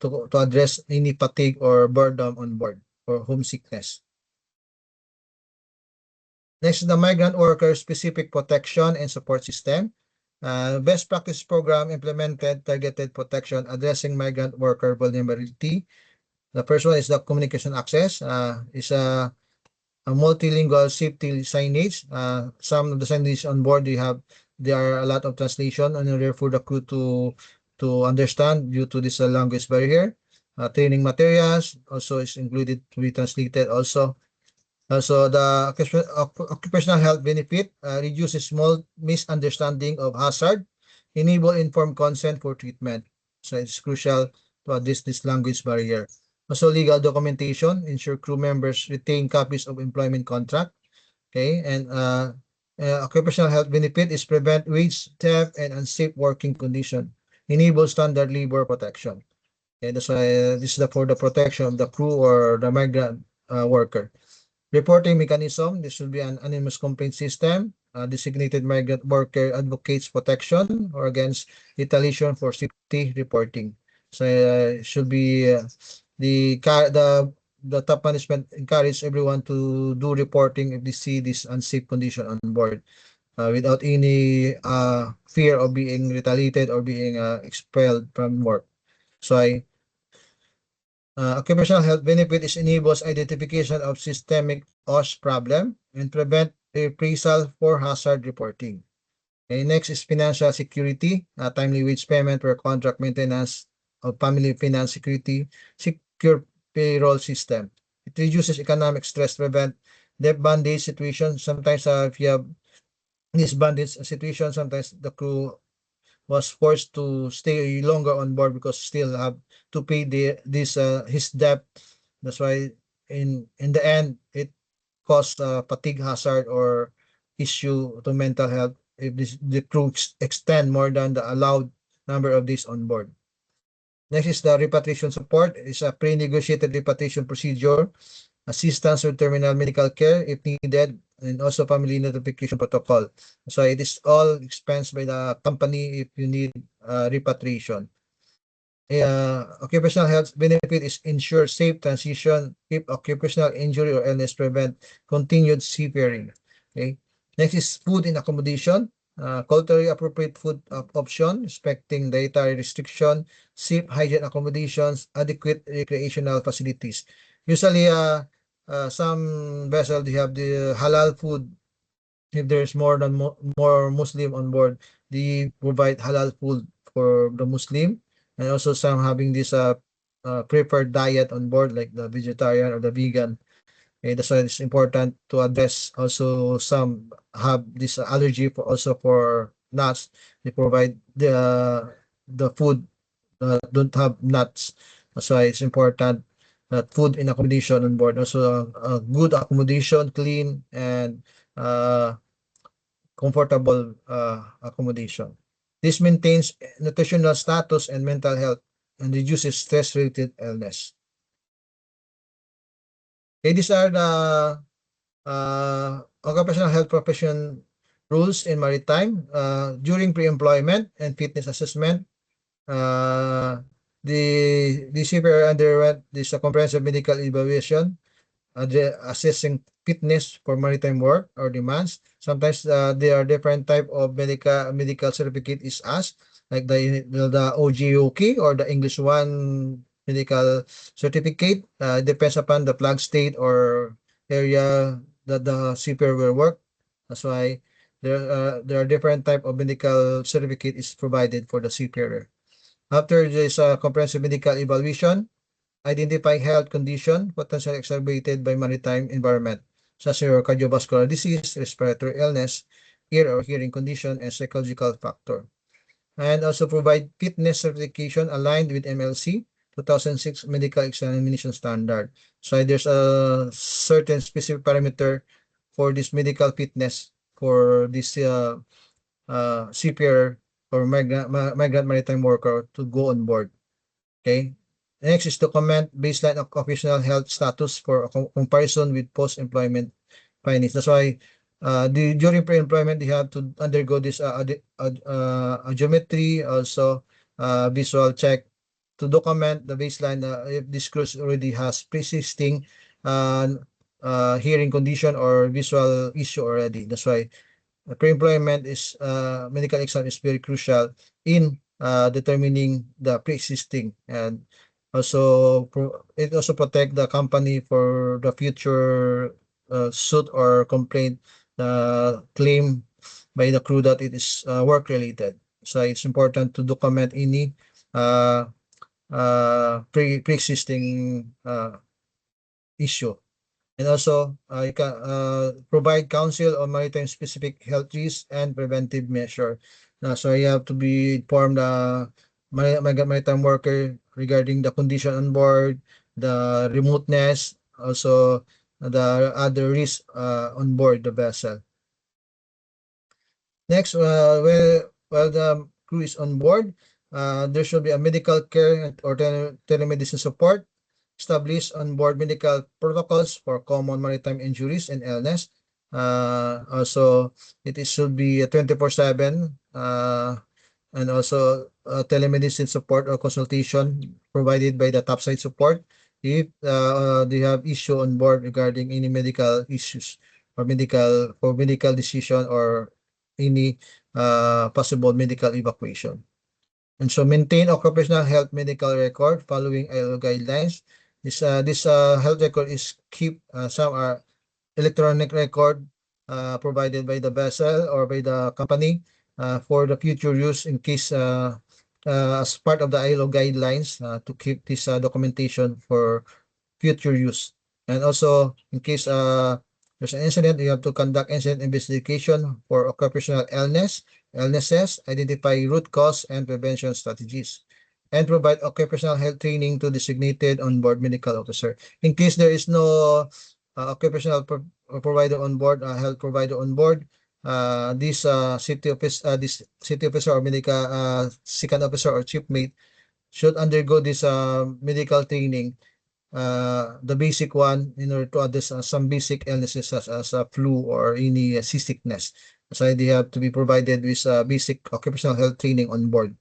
to address any fatigue or boredom on board or homesickness. Next is the migrant worker specific protection and support system. Best practice program implemented targeted protection addressing migrant worker vulnerability. The first one is the communication access. Is a multilingual safety signage. Some of the signage on board there are a lot of translation and rare for the crew to understand due to this language barrier. Training materials also is included to be translated also. So the occupational health benefit reduces small misunderstanding of hazard, enable informed consent for treatment. So it's crucial to address this language barrier. Also legal documentation, ensure crew members retain copies of employment contract. Okay, and occupational health benefit is prevent wage theft and unsafe working condition, enable standard labor protection. Okay, that's why this is for the protection of the crew or the migrant worker. Reporting mechanism, this should be an anonymous complaint system. Designated migrant worker advocates protection or against retaliation for safety reporting. So should be the top management encourage everyone to do reporting if they see this unsafe condition on board without any fear of being retaliated or being expelled from work. So occupational health benefit is enables identification of systemic OSH problem and prevent reprisal for hazard reporting. Okay, next is financial security, timely wage payment for contract maintenance of family finance security, secure payroll system. It reduces economic stress, prevent debt bondage situation. Sometimes if you have this bondage situation, sometimes the crew was forced to stay longer on board because still have to pay his debt. That's why in the end it caused fatigue hazard or issue to mental health if the crew extend more than the allowed number of days on board. Next is the repatriation support. It's a pre-negotiated repatriation procedure, assistance with terminal medical care if needed, and also family notification protocol. So it is all expensed by the company if you need repatriation. Occupational health benefit is ensure safe transition if occupational injury or illness prevent continued seafaring. Okay. Next is food and accommodation. Culturally appropriate food option, respecting dietary restriction, safe hygiene accommodations, adequate recreational facilities. Usually, some vessels they have the halal food. If there's more Muslim on board, they provide halal food for the Muslim, and also some having this preferred diet on board, like the vegetarian or the vegan. Okay, that's why it's important to address also some have this allergy for nuts. They provide the food don't have nuts. That's why it's important that food and accommodation on board. Also, good accommodation, clean and comfortable accommodation. This maintains nutritional status and mental health and reduces stress-related illness. Okay, these are the occupational health profession rules in maritime. During pre-employment and fitness assessment, the seafarer underwent this comprehensive medical evaluation, assessing fitness for maritime work or demands. Sometimes there are different type of medical certificate is asked, like the OGOK or the English one medical certificate. Depends upon the flag state or area that the seafarer will work. That's why there are different type of medical certificate is provided for the seafarer. After this comprehensive medical evaluation, identify health condition potentially exacerbated by maritime environment, such as cardiovascular disease, respiratory illness, ear or hearing condition, and psychological factor. And also provide fitness certification aligned with MLC 2006 medical examination standard. So there's a certain specific parameter for this medical fitness for this seafarer or migrant maritime worker to go on board. Okay. Next is document baseline of occupational health status for comparison with post-employment findings. That's why during pre-employment, they have to undergo this geometry, also visual check to document the baseline if this cruise already has pre-existing hearing condition or visual issue already. That's why pre-employment is medical exam is very crucial in determining the pre-existing, and also it also protect the company for the future suit or complaint claim by the crew that it is work related. So it's important to document any pre-existing issue. And also, you can provide counsel on maritime specific health risks and preventive measure. So you have to be informed maritime worker regarding the condition on board, the remoteness, also the other risks on board the vessel. Next, while the crew is on board, there should be a medical care or telemedicine support. Establish on board medical protocols for common maritime injuries and illness. Also, should be 24/7, and also telemedicine support or consultation provided by the topside support if they have issue on board regarding any medical issues or medical decision or any possible medical evacuation. And so maintain occupational health medical record following ILO guidelines. This health record is some are electronic record provided by the vessel or by the company for the future use in case as part of the ILO guidelines to keep this documentation for future use. And also in case there's an incident, you have to conduct incident investigation for occupational illnesses, identify root cause and prevention strategies, and provide occupational health training to designated onboard medical officer. In case there is no occupational provider on board, health provider on board, this city officer or medical second officer or chief mate should undergo this medical training, the basic one, in order to address some basic illnesses such as flu or any seasickness. So they have to be provided with basic occupational health training on board.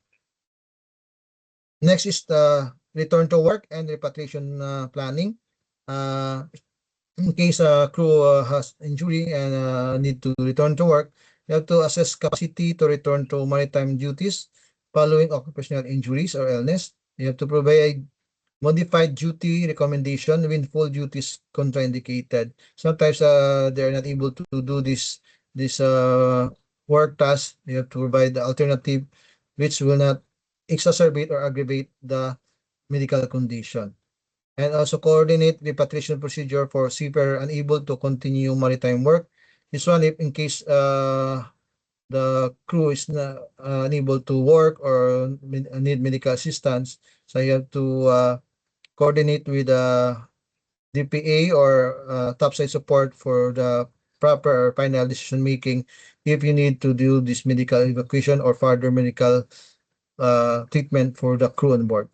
Next is the return to work and repatriation planning. In case a crew has injury and need to return to work, you have to assess capacity to return to maritime duties following occupational injuries or illness. You have to provide modified duty recommendation when full duty is contraindicated. Sometimes they are not able to do this work task. You have to provide the alternative which will not exacerbate or aggravate the medical condition. And also coordinate repatriation procedure for seafarer unable to continue maritime work. This one, if in case the crew is unable to work or need medical assistance, so you have to coordinate with the DPA or topside support for the proper final decision making if you need to do this medical evacuation or further medical treatment for the crew on board.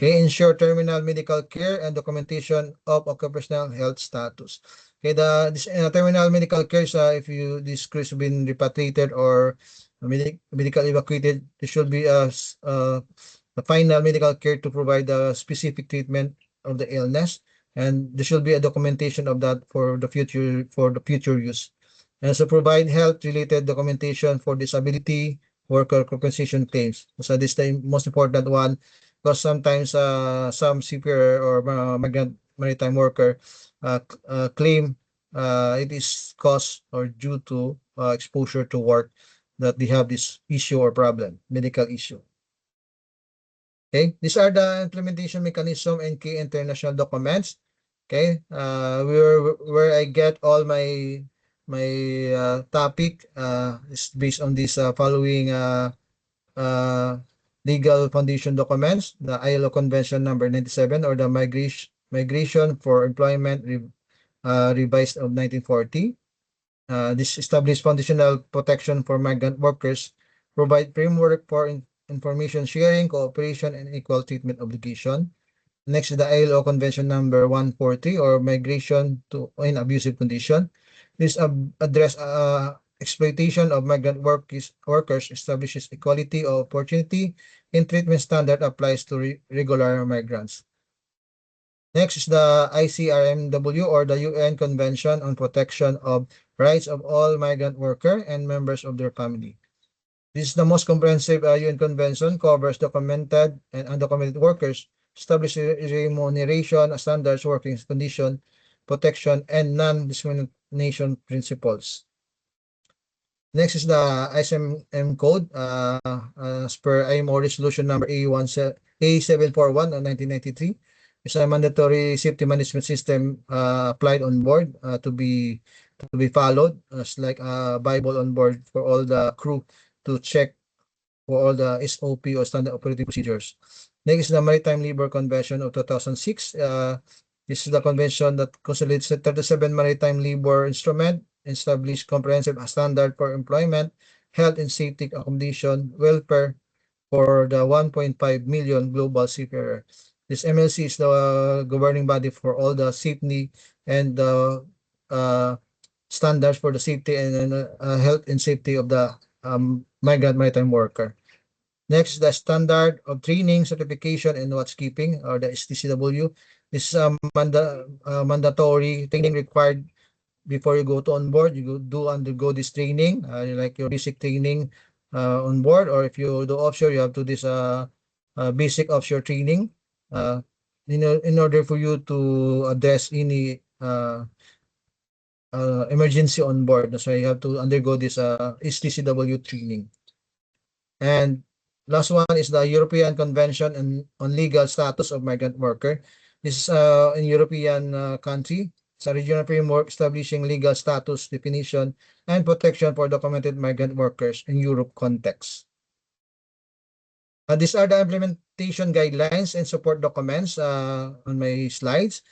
Okay, ensure terminal medical care and documentation of occupational health status. Okay, this terminal medical care is if this crew has been repatriated or medical evacuated, there should be the final medical care to provide the specific treatment of the illness, and there should be a documentation of that for the future use. And so provide health related documentation for disability worker compensation claims. So this is the most important one, because sometimes some seafarer or migrant maritime worker claim it is caused or due to exposure to work that they have this issue or problem, medical issue. Okay, these are the implementation mechanism and key international documents. Okay, where I get all my topic is based on this following legal foundation documents: the ILO Convention number 97 or the Migration for Employment revised of 1940. This established foundational protection for migrant workers, provide framework for information sharing, cooperation, and equal treatment obligation. Next is the ILO Convention number 143, or migration to in abusive condition. This address exploitation of migrant workers, establishes equality of opportunity in treatment standard applies to regular migrants. Next is the ICRMW, or the UN Convention on Protection of Rights of All Migrant Workers and Members of their Family. This is the most comprehensive UN convention, covers documented and undocumented workers, establishes remuneration standards, working condition, protection, and non-discrimination principles. Next is the ISMM code, as per IMO resolution number A741 of 1993. It's a mandatory safety management system applied on board to be followed as like a Bible on board for all the crew to check for all the SOP or standard operating procedures. Next is the Maritime Labor Convention of 2006. This is the convention that consolidates the 37 maritime labor instrument, established comprehensive standard for employment, health and safety, accommodation, welfare for the 1.5 million global seafarer. This MLC is the governing body for all the safety and the standards for the safety and health and safety of the migrant maritime worker. Next, the standard of training, certification, and watchkeeping, or the STCW. This is mandatory training required before you go to on board. You do undergo this training, like your basic training on board, or if you do offshore, you have to do this basic offshore training in order for you to address any emergency on board. That's why you have to undergo this STCW training. And last one is the European Convention on Legal Status of Migrant Worker. This is in European country. It's a regional framework establishing legal status, definition, and protection for documented migrant workers in Europe context. These are the implementation guidelines and support documents on my slides.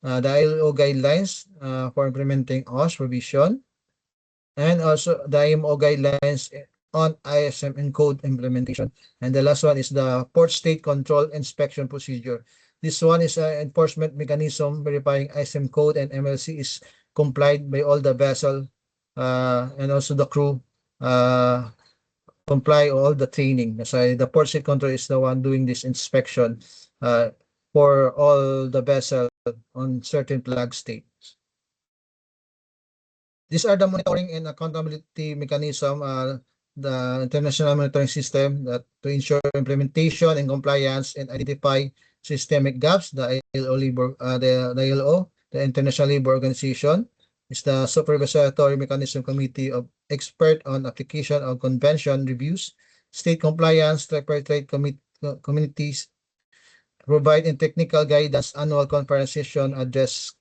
The ILO guidelines for implementing OSH provision, and also the IMO guidelines on ISM and code implementation. And the last one is the port state control inspection procedure. This one is an enforcement mechanism verifying ISM code and MLC is complied by all the vessel and also the crew comply all the training. So the port state control is the one doing this inspection for all the vessel on certain flag states. These are the monitoring and accountability mechanism, the international monitoring system that to ensure implementation and compliance and identify systemic gaps. The ILO, the International Labor Organization, is the supervisory mechanism committee of expert on application of convention reviews, state compliance, tripartite committees, provide in technical guidance, annual conference session, address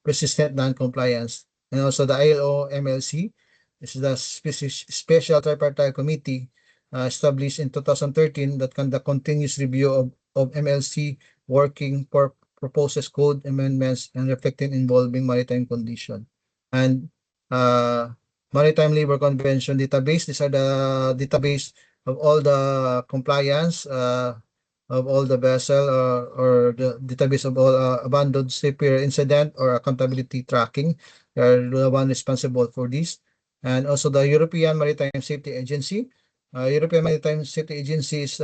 persistent non-compliance. And also the ILO MLC is the special tripartite committee established in 2013 that conduct continuous review of MLC working for proposes code amendments and reflecting involving maritime condition. And Maritime Labor Convention database, these are the database of all the compliance of all the vessel or the database of all abandoned seafarer incident or accountability tracking. They are the one responsible for this. And also the European Maritime Safety Agency. European Maritime Safety Agency is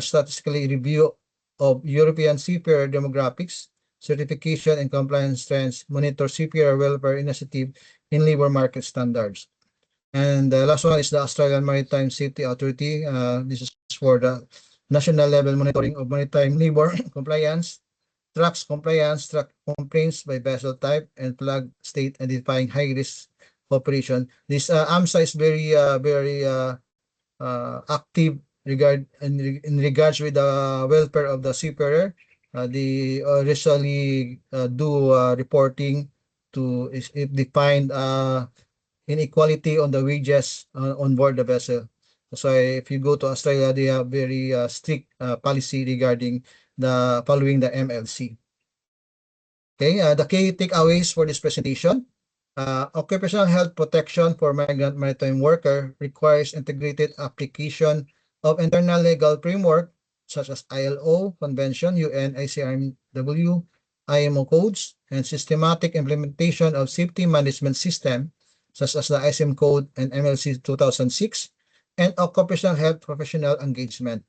statistically review of European seafarer demographics, certification and compliance trends, monitor seafarer welfare initiative in labor market standards. And the last one is the Australian Maritime Safety Authority. This is for the national level monitoring of maritime labor compliance, tracks compliance, track complaints by vessel type, and flag state identifying high risk operation. This AMSA is very active in regards with the welfare of the seafarer. They recently do reporting to if they find inequality on the wages on board the vessel. So if you go to Australia, they have very strict policy regarding the following the MLC. Okay, the key takeaways for this presentation. Occupational health protection for migrant maritime worker requires integrated application of internal legal framework such as ILO Convention, UN ICRMW, IMO codes, and systematic implementation of safety management system, such as the ISM code and MLC 2006, and occupational health professional engagement.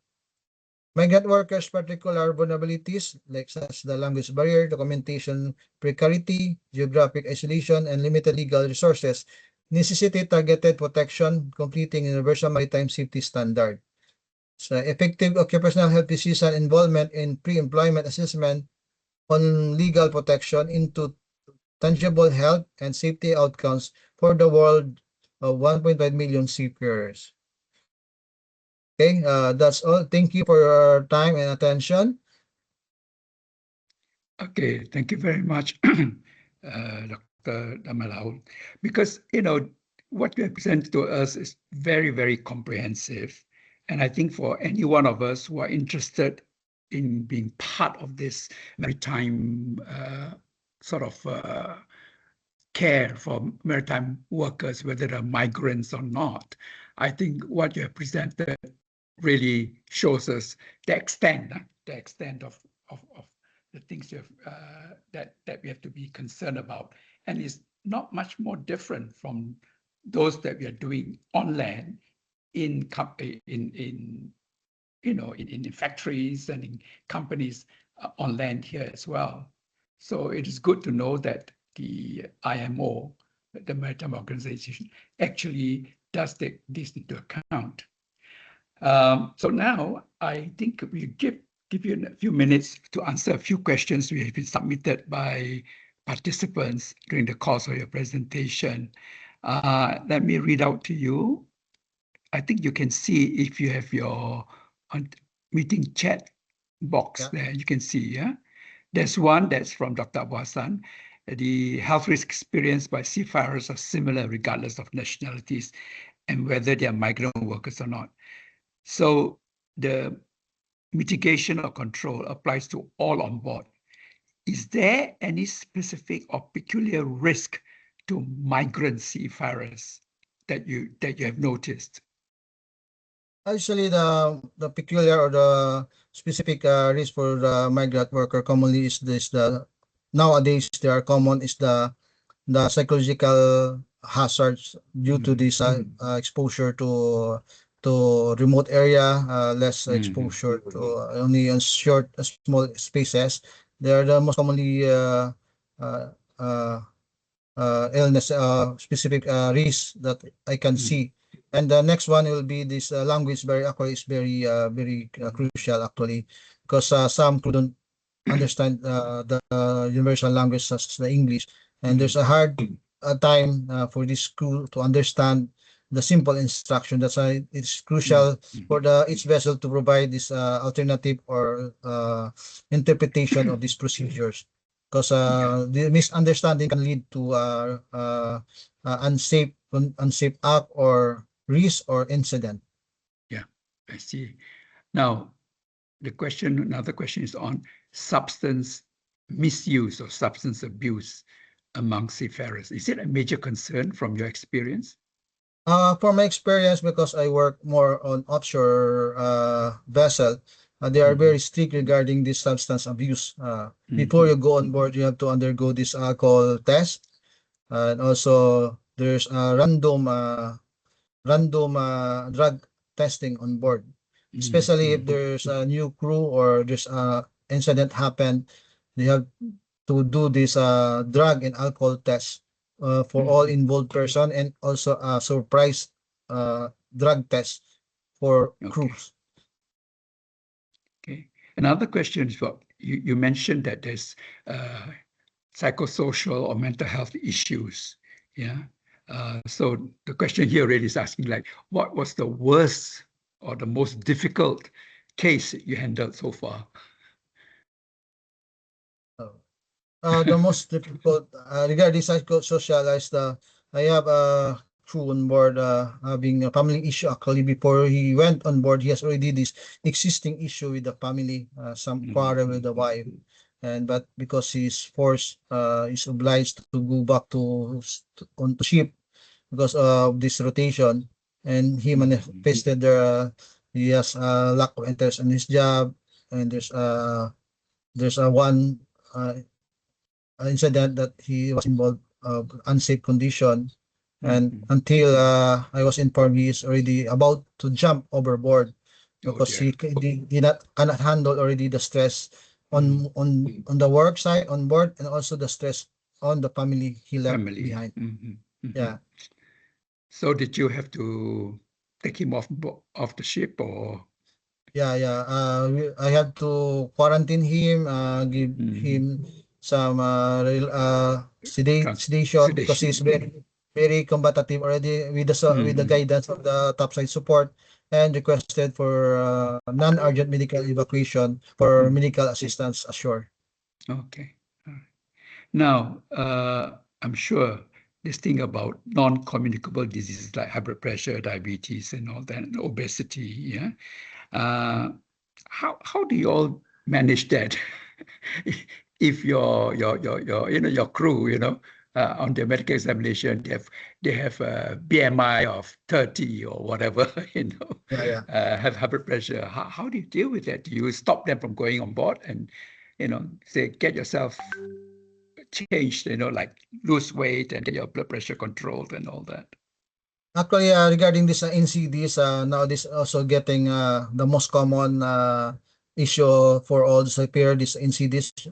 Migrant workers' particular vulnerabilities, like such as the language barrier, documentation precarity, geographic isolation, and limited legal resources, necessitate targeted protection, completing universal maritime safety standard. So effective occupational health decision involvement in pre-employment assessment on legal protection into tangible health and safety outcomes for the world of 1.5 million seafarers. Okay, that's all. Thank you for your time and attention. Okay, thank you very much, Dr. Damalao, because what you have presented to us is very, very comprehensive. And I think for any one of us who are interested in being part of this maritime care for maritime workers, whether they're migrants or not, I think what you have presented really shows us the extent of the things you have, that we have to be concerned about, and it's not much more different from those that we are doing on land in factories and in companies on land here as well. So it is good to know that the IMO, the Maritime Organization, actually does take this into account. So now I think we give you a few minutes to answer a few questions which have been submitted by participants during the course of your presentation. Let me read out to you. I think you can see if you have your meeting chat box there, you can see, yeah? There's one that's from Dr. Abu Hassan. The health risk experienced by seafarers are similar regardless of nationalities and whether they are migrant workers or not. So the mitigation or control applies to all on board. Is there any specific or peculiar risk to migrant seafarers that you have noticed? Actually, the peculiar or the specific risk for the migrant worker commonly is this: nowadays they are common is the psychological hazards due to this exposure to remote area, less exposure to only on short small spaces. They are the most commonly illness specific risks that I can see. And the next one will be this language barrier. Actually, is very crucial actually, because some couldn't understand the universal language such as the English, and there's a hard time for this crew to understand the simple instruction. That's why it's crucial for each vessel to provide this alternative or interpretation of these procedures, because the misunderstanding can lead to unsafe act or risk or incident. Yeah, I see. Now, another question is on substance misuse or substance abuse among seafarers. Is it a major concern from your experience? From my experience, because I work more on offshore vessel, they are very strict regarding this substance abuse. Before you go on board, you have to undergo this alcohol test, and also there's a random drug testing on board, especially if there's a new crew or there's a incident happened. They have to do this drug and alcohol test for all involved person, and also a surprise drug test for crews. Okay. Another question is, you mentioned that there's psychosocial or mental health issues. Yeah. So the question here really is asking, like, what was the worst or the most difficult case you handled so far? The most difficult regarding psychosocial is I have a crew on board having a family issue. Actually, before he went on board, he has already this existing issue with the family, some quarrel with the wife, but because he's forced, he's obliged to go back onto ship because of this rotation, and he manifested he has a lack of interest in his job, and there's a one incident that he was involved unsafe condition, and Mhm. until I was informed he is already about to jump overboard Oh because dear. he not cannot handle already the stress on the work side on board, and also the stress on the family he left Family. behind. Yeah. So did you have to take him off the ship or? Yeah. I have to quarantine him, give him some sedation because he's very combative already with the guidance of the topside support, and requested for non-urgent medical evacuation for medical assistance ashore. Okay. All right. Now, I'm sure this thing about non-communicable diseases like high blood pressure, diabetes, and all that, and obesity, yeah. How do you all manage that? If your crew, on their medical examination, they have a BMI of 30 or whatever, Yeah. have high blood pressure. How do you deal with that? Do you stop them from going on board and, say, get yourself changed, like lose weight and get your blood pressure controlled and all that? Actually, regarding this NCDs, now this also getting the most common issue for all the severe these NCDs.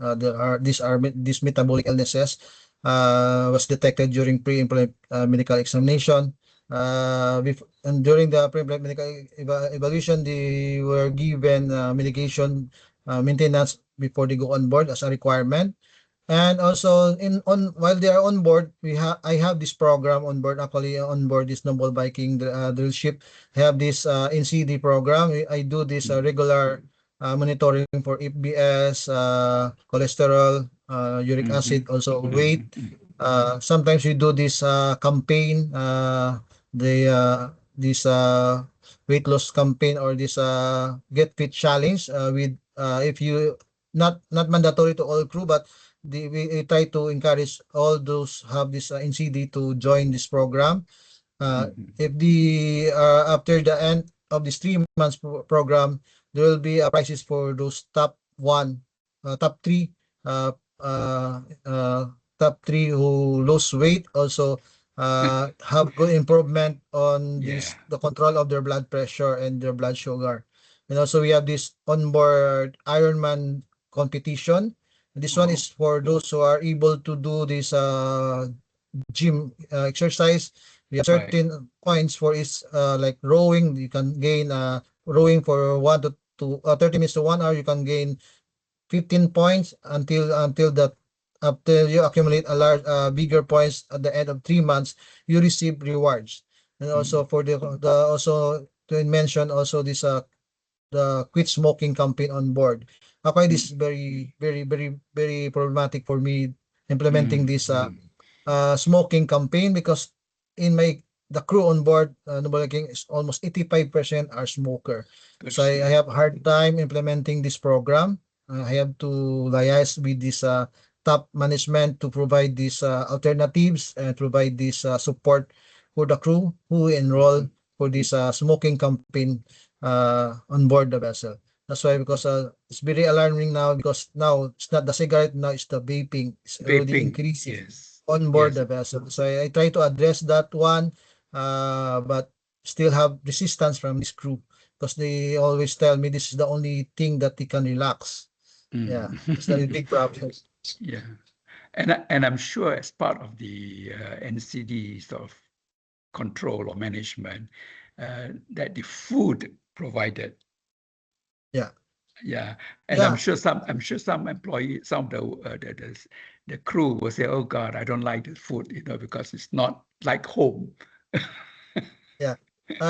These metabolic illnesses was detected during pre-implant medical examination. And during the pre-implant medical evaluation, they were given medication maintenance before they go on board as a requirement. And also while they are on board, I have this program on board. Actually, on board this Noble Viking drill ship, I have this NCD program. I do this regular monitoring for FBS, cholesterol, uric acid, also weight. Sometimes we do this campaign, the this weight loss campaign, or this get fit challenge with if you not mandatory to all crew, but we try to encourage all those have this NCD to join this program. If the after the end of this 3 months program, there will be a prizes for those top three, uh, uh, uh, top three who lose weight, also have good improvement on Yeah. the control of their blood pressure and their blood sugar. And also we have this onboard Ironman competition. This one is for those who are able to do this gym exercise. We have Right. certain points for is like rowing. You can gain rowing for 30 minutes to 1 hour. You can gain 15 points until that after you accumulate a large bigger points at the end of 3 months, you receive rewards. And also for the also to mention also this the quit smoking campaign on board. Actually, this is very problematic for me implementing this smoking campaign, because in the crew on board, Noble Viking is almost 85% are smoker. So I have a hard time implementing this program. I have to liaise with this top management to provide these alternatives and provide this support for the crew who enroll for this smoking campaign on board the vessel. That's why, because it's very alarming now, because now it's not the cigarette, now it's the vaping. It's already increasing Yes. on board Yes. the vessel. So I try to address that one, but still have resistance from this crew, because they always tell me this is the only thing that they can relax. Yeah, it's a big problem. Yeah. And I'm sure as part of the NCD sort of control or management, that the food provided. Yeah. Yeah. And Yeah. I'm sure some employees, some of the crew will say, "Oh God, I don't like the food, because it's not like home." Yeah.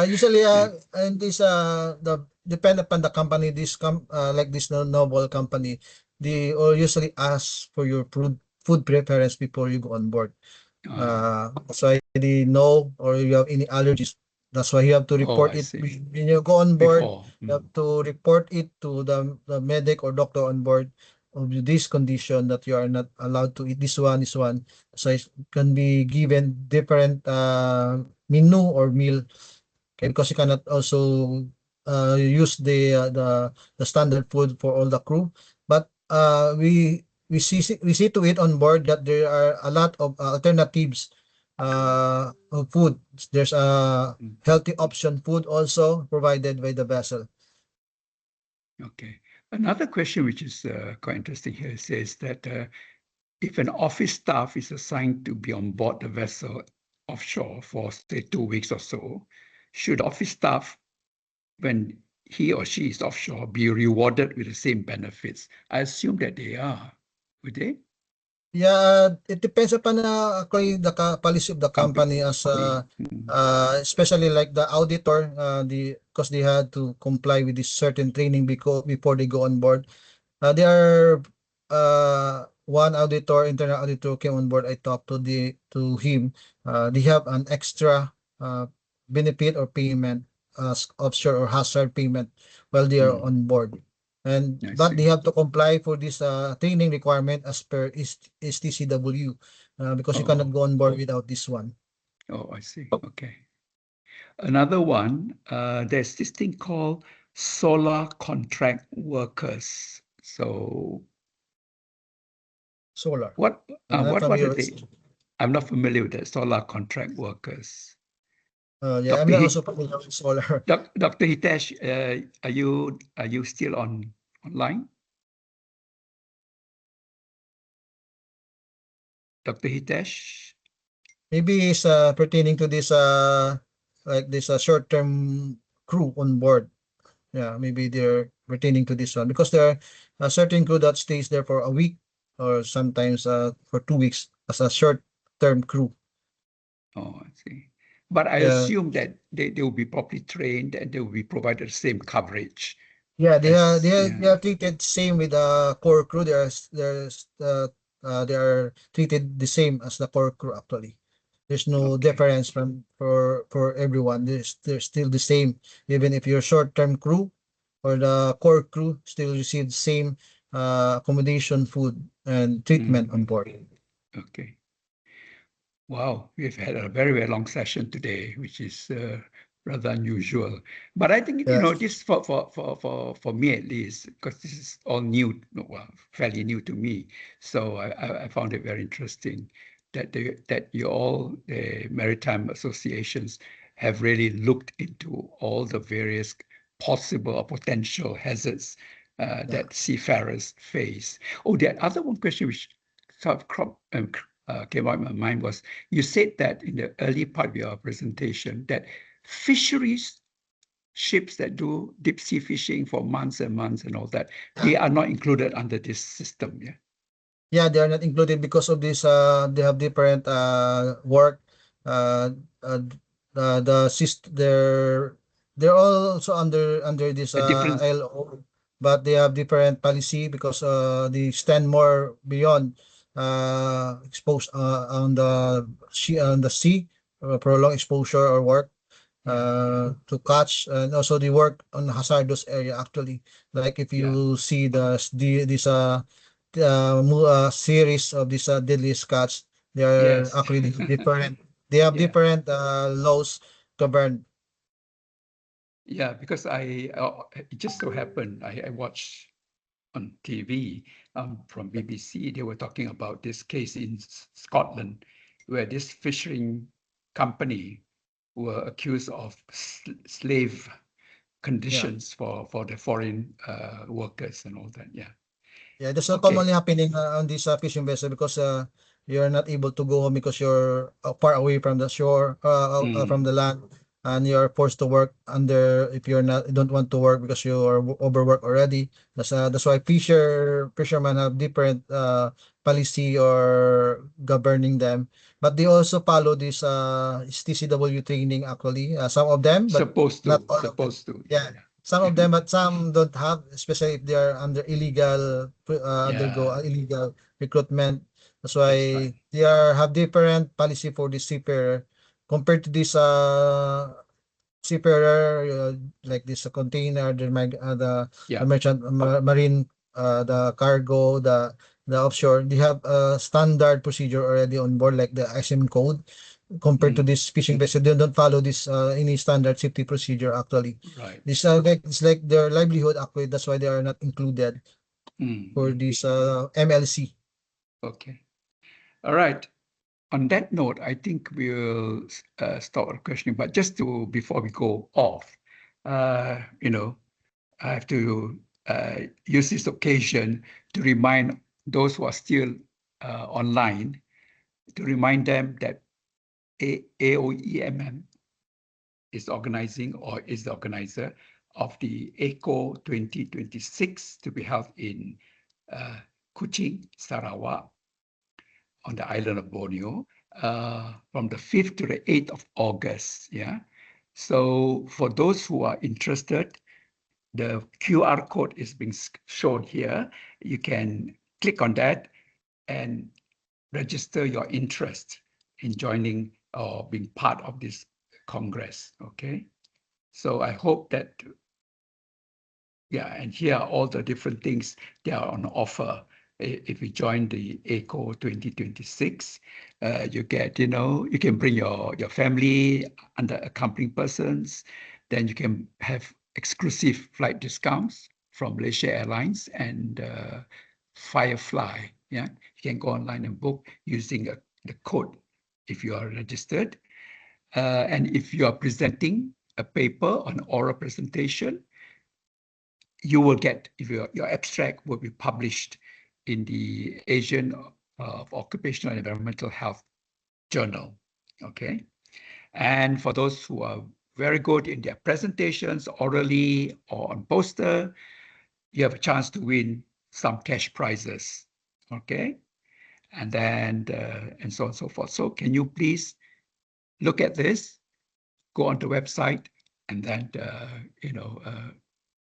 Usually, and this the depend upon the company. Like this Noble company, they all usually ask for your food preference before you go on board. So they know, or you have any allergies. That's why you have to report I it see. when you go on board. Before. You have to report it to the medic or doctor on board of this condition, that you are not allowed to eat this one. So it can be given different menu or meal. Okay, because you cannot also use the standard food for all the crew. But we see to it on board that there are a lot of alternatives of food. There's a healthy option food also provided by the vessel. Okay. Another question which is quite interesting here says that if an office staff is assigned to be on board the vessel offshore for, say, 2 weeks or so, should office staff, when he or she is offshore, be rewarded with the same benefits? I assume that they are. Would they? Yeah, it depends upon actually the policy of the company as especially like the auditor, because they had to comply with this certain training before they go on board. There are one auditor, internal auditor came on board. I talked to him. They have an extra benefit or payment as offshore or hazard payment while they are on board. But they have to comply for this training requirement as per STCW because you cannot go on board without this one. Oh, I see. Okay. Another one, there's this thing called solar contract workers. So Solar. what I'm not are familiar they? with- I'm not familiar with that, solar contract workers. Yeah, I'm Dr. not He- also familiar with solar. Dr. Hitesh, are you still online? Dr. Hitesh? Maybe it's pertaining to this like this short-term crew on board. Yeah, maybe they're pertaining to this one because there are a certain crew that stays there for a week or sometimes for 2 weeks as a short-term crew. Oh, I see. But I Yeah. assume that they will be properly trained and they will be provided the same coverage. Yeah, they are Yes, they are treated same with the core crew. They are treated the same as the core crew actually. There's no Okay. difference for everyone. They're still the same. Even if you're short-term crew or the core crew still receive the same accommodation, food, and treatment on board. Okay. Wow, we've had a very, very long session today, which is rather unusual. But I think, Yes. this for me at least, because this is all new, well, fairly new to me. So I found it very interesting that you all, the maritime associations, have really looked into all the various possible or potential hazards that seafarers face. Oh, the other one question which sort of came out in my mind was, you said that in the early part of your presentation that fisheries ships that do deep sea fishing for months and months and all that, they are not included under this system. Yeah. Yeah, they are not included because of this. They have different work. They're also under this A different- ILO, but they have different policy because they stand more beyond exposed on the sea, prolonged exposure or work to catch, and also they work on hazardous area actually. Like if you see this series of these deadliest cats, they are Yes. actually different. They have Yeah. different laws governed. Yeah, because it just so happened I watched on TV from BBC. They were talking about this case in Scotland, where this fishing company were accused of slave conditions for the foreign workers and all that. Yeah. Yeah, that's Okay. commonly happening on this fishing vessel because you're not able to go home because you're far away from the shore, from the land, and you're forced to work under if you don't want to work because you are overworked already. That's why fishermen have different policy or governing them, but they also follow this TCW training actually. Some of them, but Supposed not to. all of them. Supposed to. Yeah. Some of them, but some don't have, especially if they are under illegal, undergo Yeah. illegal recruitment. That's That's why right. they have different policy for the seafarer compared to this seafarer like this container, the Yeah. merchant marine, the cargo, the offshore. They have a standard procedure already on board, like the ISM code. compared to this fishing vessel. They don't follow this any standard safety procedure actually. Right. This it's like their livelihood actually. That's why they are not included for this MLC. Okay. All right. On that note, I think we'll stop our questioning. But just before we go off, you know, I have to use this occasion to remind those who are still online, to remind them that AOEMM is organizing or is the organizer of the ECO 2026 to be held in Kuching, Sarawak, on the island of Borneo, from the 5th to the 8th of August. Yeah. So for those who are interested, the QR code is being shown here. You can click on that and register your interest in joining or being part of this Congress. Okay. So I hope that, yeah, and here are all the different things that are on offer. If you join the ECO 2026, you get, you can bring your family and the accompanying persons. Then you can have exclusive flight discounts from Malaysia Airlines and Firefly. Yeah, you can go online and book using the code if you are registered. And if you are presenting a paper on oral presentation, you will get, if your abstract will be published in the Asian of Occupational and Environmental Health Journal. Okay. And for those who are very good in their presentations, orally or on poster, you have a chance to win some cash prizes. Okay. And then, and so on and so forth. So can you please look at this, go on the website, and then,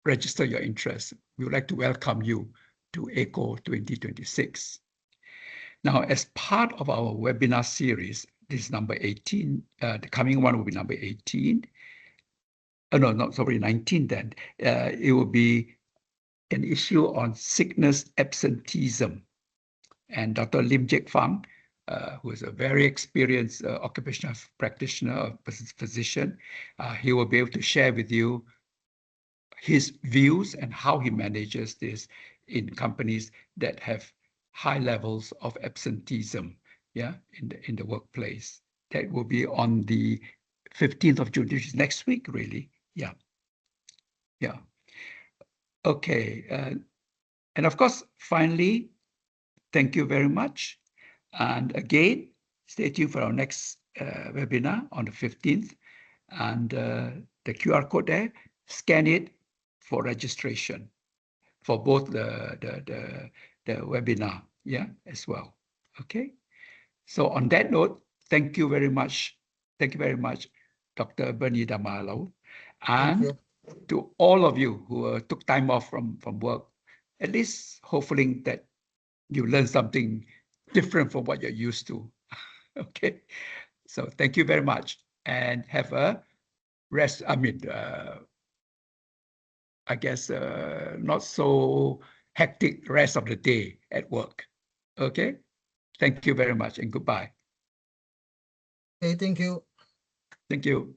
register your interest. We would like to welcome you to ECO 2026. Now, as part of our webinar series, this is number 18, the coming one will be number 18. Oh, no, not sorry, 19 then. It will be an issue on sickness absenteeism. And Dr. Lim Jek Fang, who is a very experienced occupational practitioner, physician, he will be able to share with you his views and how he manages this in companies that have high levels of absenteeism, yeah, in the workplace. That will be on the 15th of June, which is next week, really. Yeah. Yeah. Okay. And of course, finally, thank you very much. And again, stay tuned for our next webinar on the 15th. And the QR code there, scan it for registration for both the webinar, yeah, as well. Okay. So on that note, thank you very much. Thank you very much, Dr. Bernie Damalo, and to all of you who took time off from work, at least hopefully that you learned something different from what you're used to. Okay. So thank you very much and have a rest. I guess not so hectic rest of the day at work. Okay. Thank you very much and goodbye. Okay, thank you. Thank you.